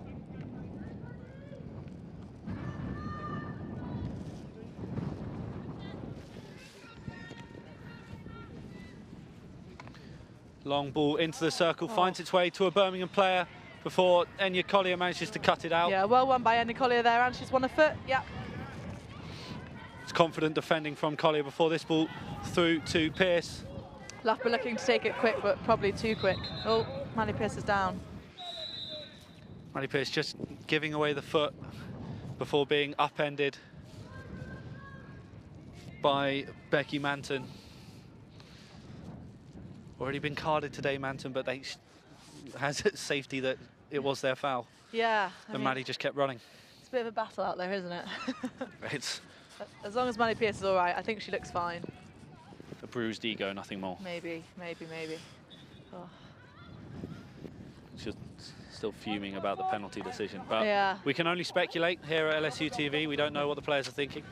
Long ball into the circle, finds its way to a Birmingham player before Enya Collier manages to cut it out. Yeah, well won by Enya Collier there, and she's won a foot. Yeah. It's confident defending from Collier before this ball through to Pearce. Loughborough looking to take it quick, but probably too quick. Oh, Manny Pearce is down. Manny Pearce just giving away the foot before being upended by Becky Manton. Already been carded today, Manton, but they has safety that it was their foul. Yeah. And Maddie just kept running. It's a bit of a battle out there, isn't it? It's As long as Manny Pearce is all right, I think she looks fine. a bruised ego, nothing more. Maybe. Oh. She's still fuming about the penalty decision. But Yeah. we can only speculate here at LSUTV. We don't know what the players are thinking.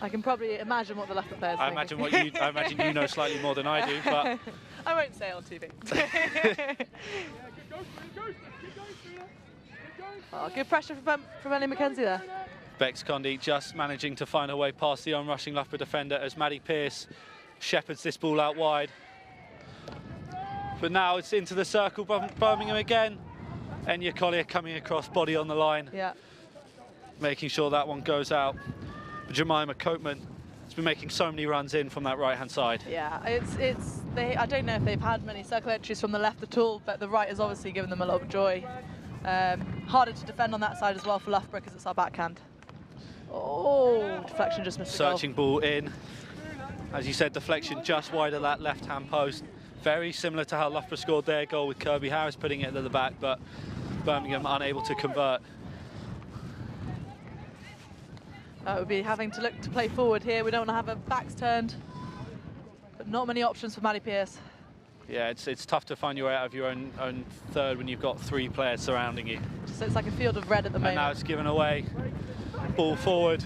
I can probably imagine what the Loughborough players I think. imagine you know slightly more than I do, but I won't say it on TV. Oh, good pressure from Ellie McKenzie there. Bex Condy just managing to find her way past the onrushing Loughborough defender as Maddie Pearce shepherds this ball out wide. But now it's into the circle, Birmingham again. Enya Collier coming across, body on the line, Yeah. making sure that one goes out. Jemima Coatman has been making so many runs in from that right-hand side. Yeah, I don't know if they've had many circle entries from the left at all, but the right has obviously given them a lot of joy. Harder to defend on that side as well for Loughborough because it's our backhand. Oh, deflection just missed the goal. Searching ball in. As you said, deflection just wide of that left-hand post. Very similar to how Loughborough scored their goal with Kirby Harris putting it to the back, but Birmingham unable to convert. We'll be having to look to play forward here. We don't want to have our backs turned, but not many options for Maddie Pearce. Yeah, it's tough to find your way out of your own third when you've got 3 players surrounding you. So it's like a field of red at the And moment. now it's given away. Ball forward.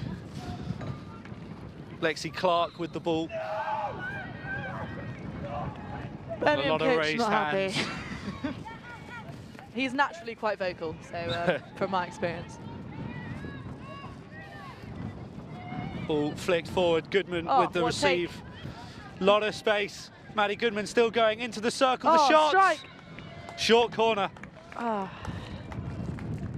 Lexi Clark with the ball. Birmingham a lot of coach raised not happy. hands. He's naturally quite vocal, so from my experience. Ball flicked forward. Goodman Oh, with the what a take. receive. Lot of space. Maddie Goodman still going into the circle. The shot. Strike. Short corner. Oh.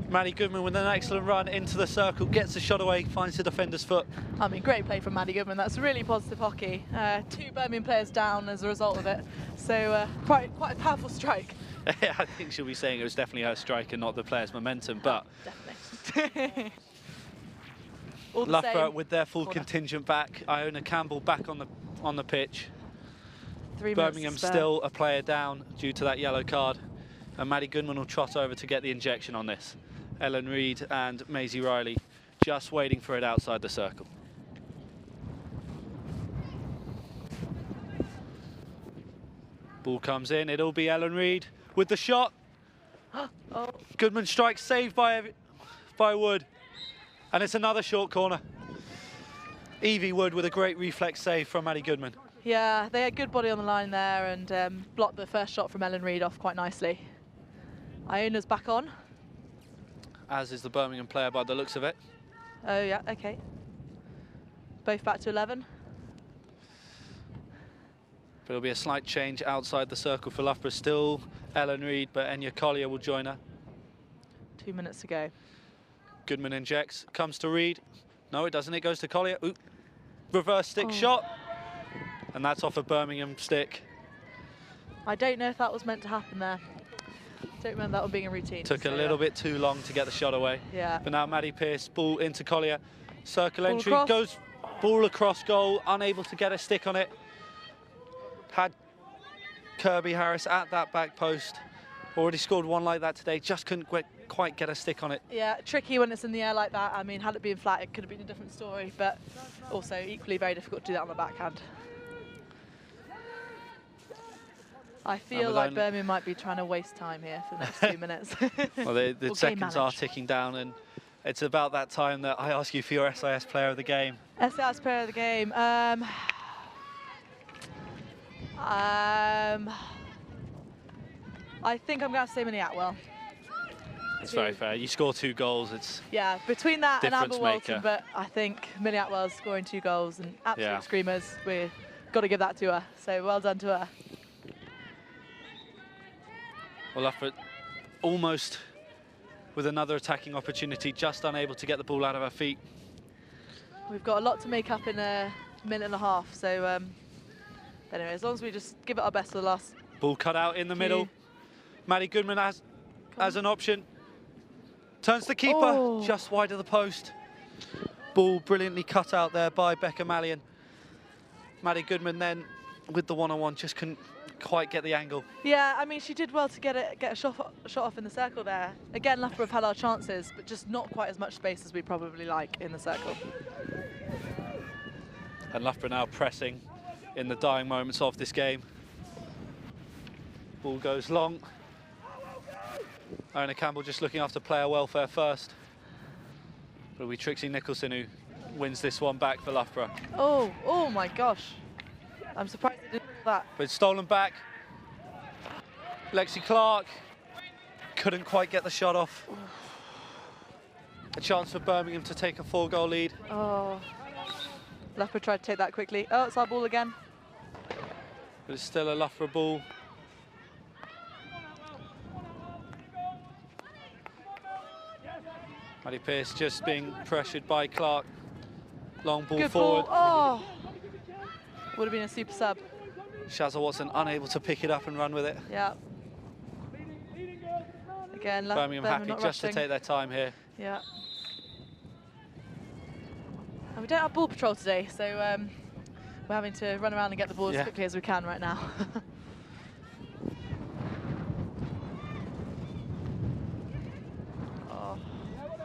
Maddie Goodman with an excellent run into the circle, gets the shot away, finds the defender's foot. I mean, great play from Maddie Goodman. That's really positive hockey. 2 Birmingham players down as a result of it. So quite a powerful strike. I think she'll be saying it was definitely her strike and not the player's momentum, but definitely. Loughborough with their full contingent back. Iona Campbell back on the pitch. Birmingham still a player down due to that yellow card, and Maddie Goodman will trot over to get the injection on this. Ellen Reid and Maisie Riley just waiting for it outside the circle. Ball comes in, it'll be Ellen Reid with the shot. Oh. Goodman strikes, saved by Wood, and it's another short corner. Evie Wood with a great reflex save from Maddie Goodman. Yeah, they had good body on the line there and blocked the first shot from Ellen Reid off quite nicely. Iona's back on. As is the Birmingham player by the looks of it. Oh yeah, okay. Both back to 11. But it'll be a slight change outside the circle for Loughborough. Still Ellen Reid, but Enya Collier will join her. 2 minutes to go. Goodman injects, comes to Reid. No, it doesn't, it goes to Collier. Ooh. Reverse stick shot. And that's off a Birmingham stick. I don't know if that was meant to happen there. Don't remember that one being a routine. Took a little bit too long to get the shot away. Yeah. But now Maddie Pearce, ball into Collier. Circle Ball entry, across. goes ball across goal, unable to get a stick on it. Had Kirby Harris at that back post. Already scored one like that today, just couldn't quite get a stick on it. Yeah, tricky when it's in the air like that. I mean, had it been flat, it could have been a different story, but also equally very difficult to do that on the backhand. I feel like Birmingham might be trying to waste time here for the next 2 minutes. Well, the seconds are ticking down, and it's about that time that I ask you for your SIS player of the game. SIS player of the game. I think I'm going to say Minnie Atwell. It's very fair. You score 2 goals. It's between that and Amber maker. Walton, but I think Minnie Atwell's scoring 2 goals and absolute screamers. We've got to give that to her. So well done to her. Well, Loughborough almost with another attacking opportunity, just unable to get the ball out of her feet. We've got a lot to make up in a minute and a half. So anyway, as long as we just give it our best for the last. Ball cut out in the middle. Maddie Goodman as an option. Turns the keeper, just wide of the post. Ball brilliantly cut out there by Becca Mallion. Maddie Goodman then with the one-on-one just couldn't quite get the angle. Yeah, I mean, she did well to get a shot off in the circle there. Again, Loughborough have had our chances, but just not quite as much space as we probably like in the circle. And Loughborough now pressing in the dying moments of this game. Ball goes long. Iona Campbell just looking after player welfare first. It'll be Trixie Nicholson who wins this one back for Loughborough. Oh my gosh. I'm surprised they did that. But it's stolen back. Lexi Clark couldn't quite get the shot off. A chance for Birmingham to take a 4-goal lead. Oh. Loughborough tried to take that quickly. Oh, it's our ball again. But it's still a Loughborough ball. Maddie Pearce just being pressured by Clark. Long ball Good forward. Ball. Oh! Would have been a super sub. Shazza Watson unable to pick it up and run with it. Yeah. Again, Birmingham happy not just rushing. to take their time here. Yeah. And we don't have ball patrol today, so we're having to run around and get the ball as quickly as we can right now.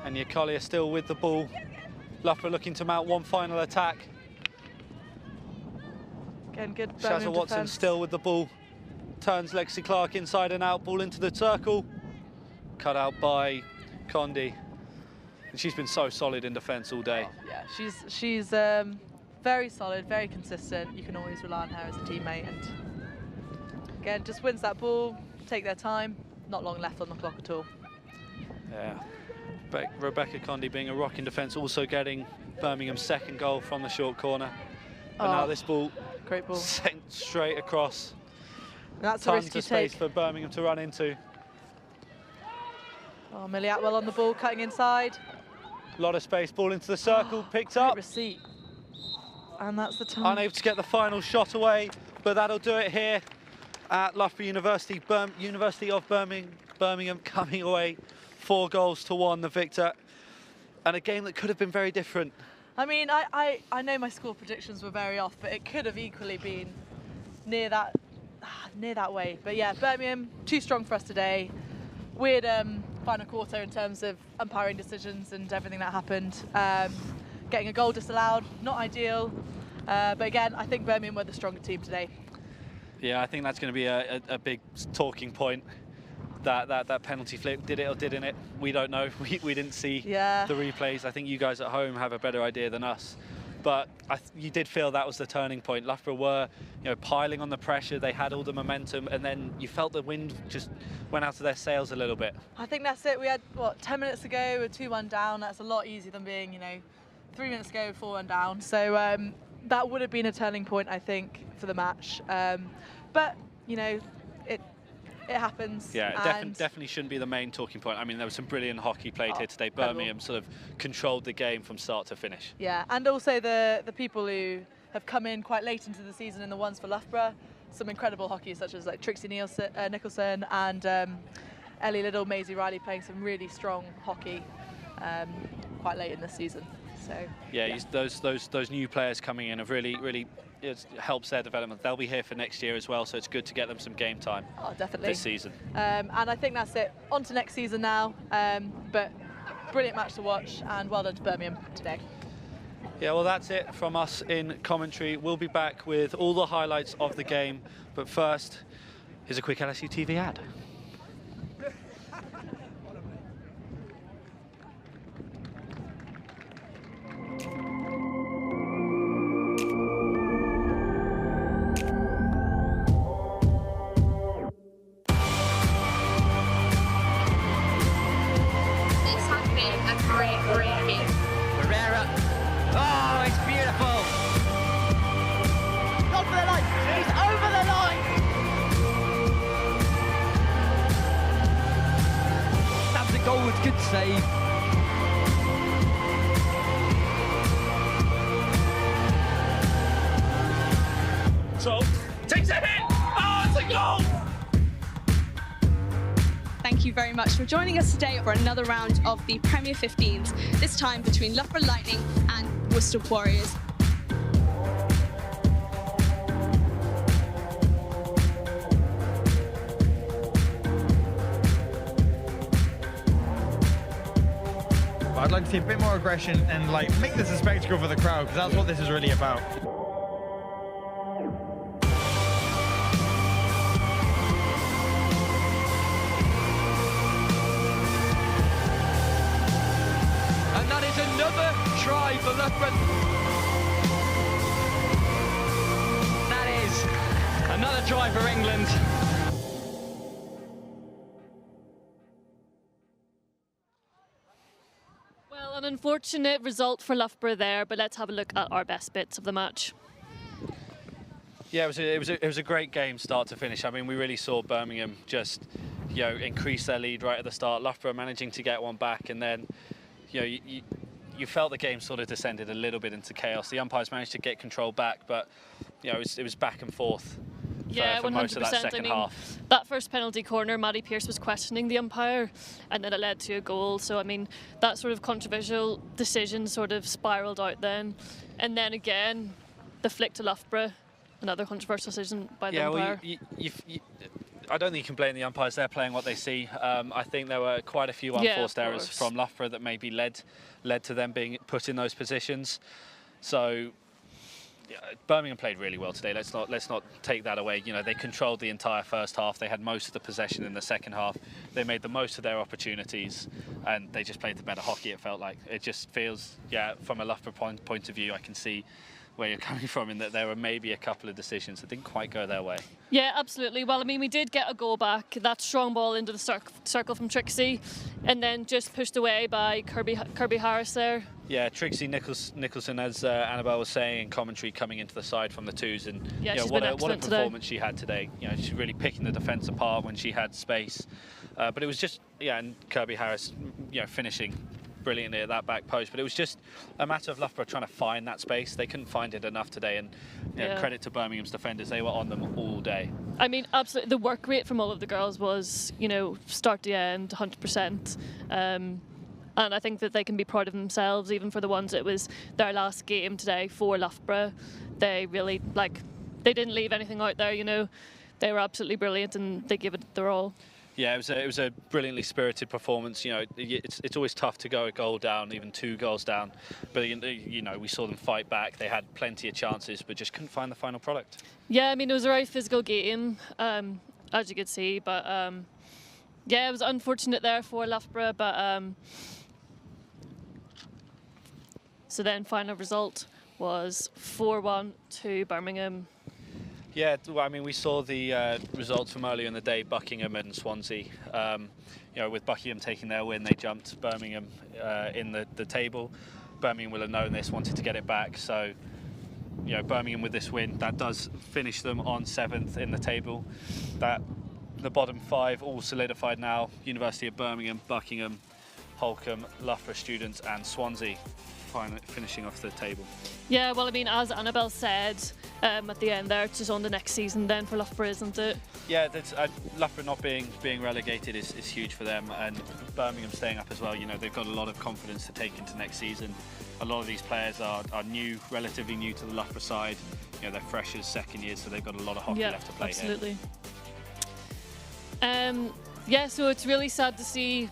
And Collier still with the ball. Loughborough looking to mount one final attack. Again, good Shazza Watson defense. still with the ball. Turns Lexi Clark inside and out, ball into the circle. Cut out by Condi. And she's been so solid in defence all day. Yeah, she's very solid, very consistent. You can always rely on her as a teammate. And again, just wins that ball, take their time. Not long left on the clock at all. Yeah. Rebecca Condi being a rock in defence, also getting Birmingham's 2nd goal from the short corner. But now this ball great ball. Sent straight across. And that's a Tons risk you of space take. for Birmingham to run into. Oh, Millie Atwell on the ball, cutting inside. A lot of space, ball into the circle, picked up. Receipt. And that's the time. Unable to get the final shot away, but that'll do it here at Loughborough University. University of Birmingham coming away 4-1, the victor. And a game that could have been very different. I mean, I know my score predictions were very off, but it could have equally been near that way. But yeah, Birmingham, too strong for us today. Weird final quarter in terms of umpiring decisions and everything that happened. Getting a goal disallowed, not ideal. But again, I think Birmingham were the stronger team today. Yeah, I think that's going to be a big talking point. That penalty flick, did it or didn't it? We don't know. We didn't see the replays. I think you guys at home have a better idea than us. But you did feel that was the turning point. Loughborough were, piling on the pressure. They had all the momentum, and then you felt the wind just went out of their sails a little bit. I think that's it. We had 10 minutes ago, we're 2-1 down. That's a lot easier than being 3 minutes ago, 4-1 down. So that would have been a turning point, I think, for the match. But it happens. Yeah, it definitely shouldn't be the main talking point. I mean, there was some brilliant hockey played here today. Birmingham sort of controlled the game from start to finish. Yeah, and also the people who have come in quite late into the season in the ones for Loughborough, some incredible hockey, such as Trixie Nicholson and Ellie Little, Maisie Riley playing some really strong hockey quite late in the season. So yeah. Those new players coming in have really it helps their development. They'll be here for next year as well, so it's good to get them some game time. Oh, definitely. This season. And I think that's it. On to next season now. But brilliant match to watch, and well done to Birmingham today. Yeah, well, that's it from us in commentary. We'll be back with all the highlights of the game, but first, here's a quick LSUTV ad. Good save. So, takes a hit! Oh, it's a goal! Thank you very much for joining us today for another round of the Premier 15s, this time between Loughborough Lightning and Worcester Warriors. I'd like to see a bit more aggression and make this a spectacle for the crowd, because that's what this is really about. And that is another try for Loughborough. That is another try for England. An unfortunate result for Loughborough there, but let's have a look at our best bits of the match. Yeah, it was a great game start to finish. I mean, we really saw Birmingham just increase their lead right at the start. Loughborough managing to get one back, and then you felt the game sort of descended a little bit into chaos. The umpires managed to get control back, but it was back and forth. For most of that second half. That first penalty corner, Maddie Pearce was questioning the umpire, and then it led to a goal. So, I mean, that sort of controversial decision sort of spiralled out then. And then again, the flick to Loughborough, another controversial decision by the umpire. Well, I don't think you can blame the umpires. They're playing what they see. I think there were quite a few unforced errors from Loughborough that maybe led to them being put in those positions. So. Birmingham played really well today. Let's not take that away. They controlled the entire first half. They had most of the possession in the second half. They made the most of their opportunities, and they just played the better hockey. It felt like it just feels, from a Loughborough point of view, I can see where you're coming from, in that there were maybe a couple of decisions that didn't quite go their way. Yeah, absolutely. Well, I mean, we did get a goal back, that strong ball into the circle from Trixie, and then just pushed away by Kirby Harris there. Yeah, Trixie Nicholson, as Annabelle was saying in commentary, coming into the side from the twos, and yeah, what a performance she had today. She's really picking the defence apart when she had space. But it was just, and Kirby Harris, finishing brilliantly at that back post. But it was just a matter of Loughborough trying to find that space. They couldn't find it enough today, and credit to Birmingham's defenders, they were on them all day. I mean, absolutely, the work rate from all of the girls was, start to end, 100%. And I think that they can be proud of themselves, even for the ones it was their last game today for Loughborough. They really, they didn't leave anything out there, They were absolutely brilliant, and they gave it their all. Yeah, it was a brilliantly spirited performance. It's always tough to go a goal down, even 2 goals down. But we saw them fight back. They had plenty of chances, but just couldn't find the final product. Yeah, I mean, it was a very physical game, as you could see. But yeah, it was unfortunate there for Loughborough. But so then final result was 4-1 to Birmingham. Yeah, well, I mean, we saw the results from earlier in the day, Buckingham and Swansea. With Buckingham taking their win, they jumped Birmingham in the table. Birmingham will have known this, wanted to get it back. So, Birmingham with this win, that does finish them on 7th in the table. The bottom 5 all solidified now. University of Birmingham, Buckingham, Holcombe, Loughborough Students and Swansea finishing off the table. Yeah, well, I mean, as Annabelle said at the end there, it's just on the next season then for Loughborough, isn't it? Yeah, Loughborough not being relegated is huge for them, and Birmingham staying up as well. They've got a lot of confidence to take into next season. A lot of these players are new, relatively new to the Loughborough side. They're fresh as second years, so they've got a lot of hockey left to play. Absolutely. Yeah, so it's really sad to see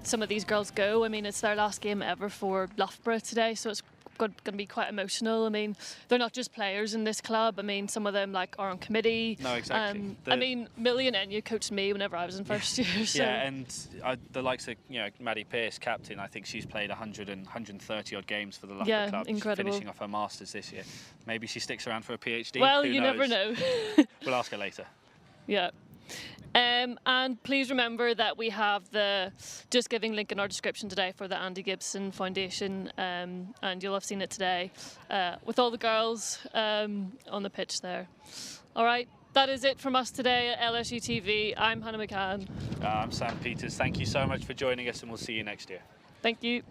some of these girls go. I mean, it's their last game ever for Loughborough today, so it's going to be quite emotional. I mean, they're not just players in this club. I mean, some of them are on committee. No, exactly. I mean, Millie and Enya coached me whenever I was in first year. So. Yeah, and the likes of Maddie Pearce, captain. I think she's played 130 odd games for the Loughborough club. Incredible. She's finishing off her masters this year. Maybe she sticks around for a PhD. Well, Who you knows? never know. We'll ask her later. Yeah. And please remember that we have the Just Giving link in our description today for the Andy Gibson Foundation, and you'll have seen it today with all the girls on the pitch there. All right, that is it from us today at LSUTV. I'm Hannah McCann. I'm Sam Peters. Thank you so much for joining us, and we'll see you next year. Thank you.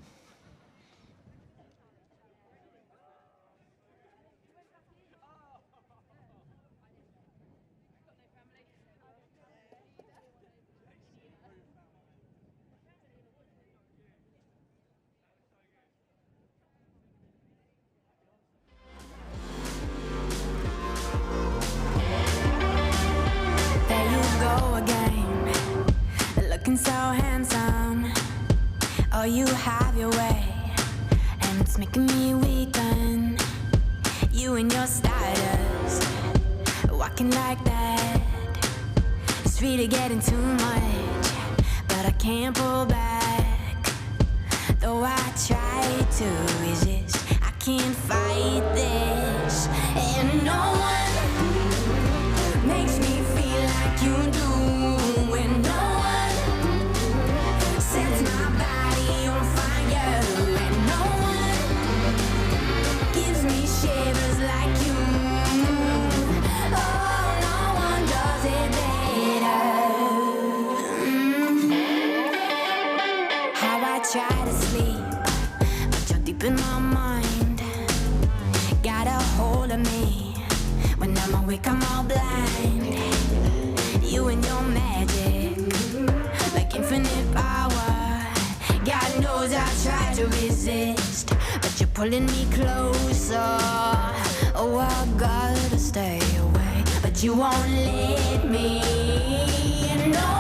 So handsome, oh, you have your way, and it's making me weaken. You and your stardust, walking like that. It's really getting too much, but I can't pull back. Though I try to resist, I can't fight this. And no one makes me feel like you do. And no sets my body on fire, and no one gives me shivers like you. Oh, no one does it better. How I try to sleep, but you're deep in my mind. Got a hold of me. When I'm awake, I'm all blind. You and your magic, like infinite power. God knows I try to resist, but you're pulling me closer. Oh, I gotta stay away, but you won't let me. No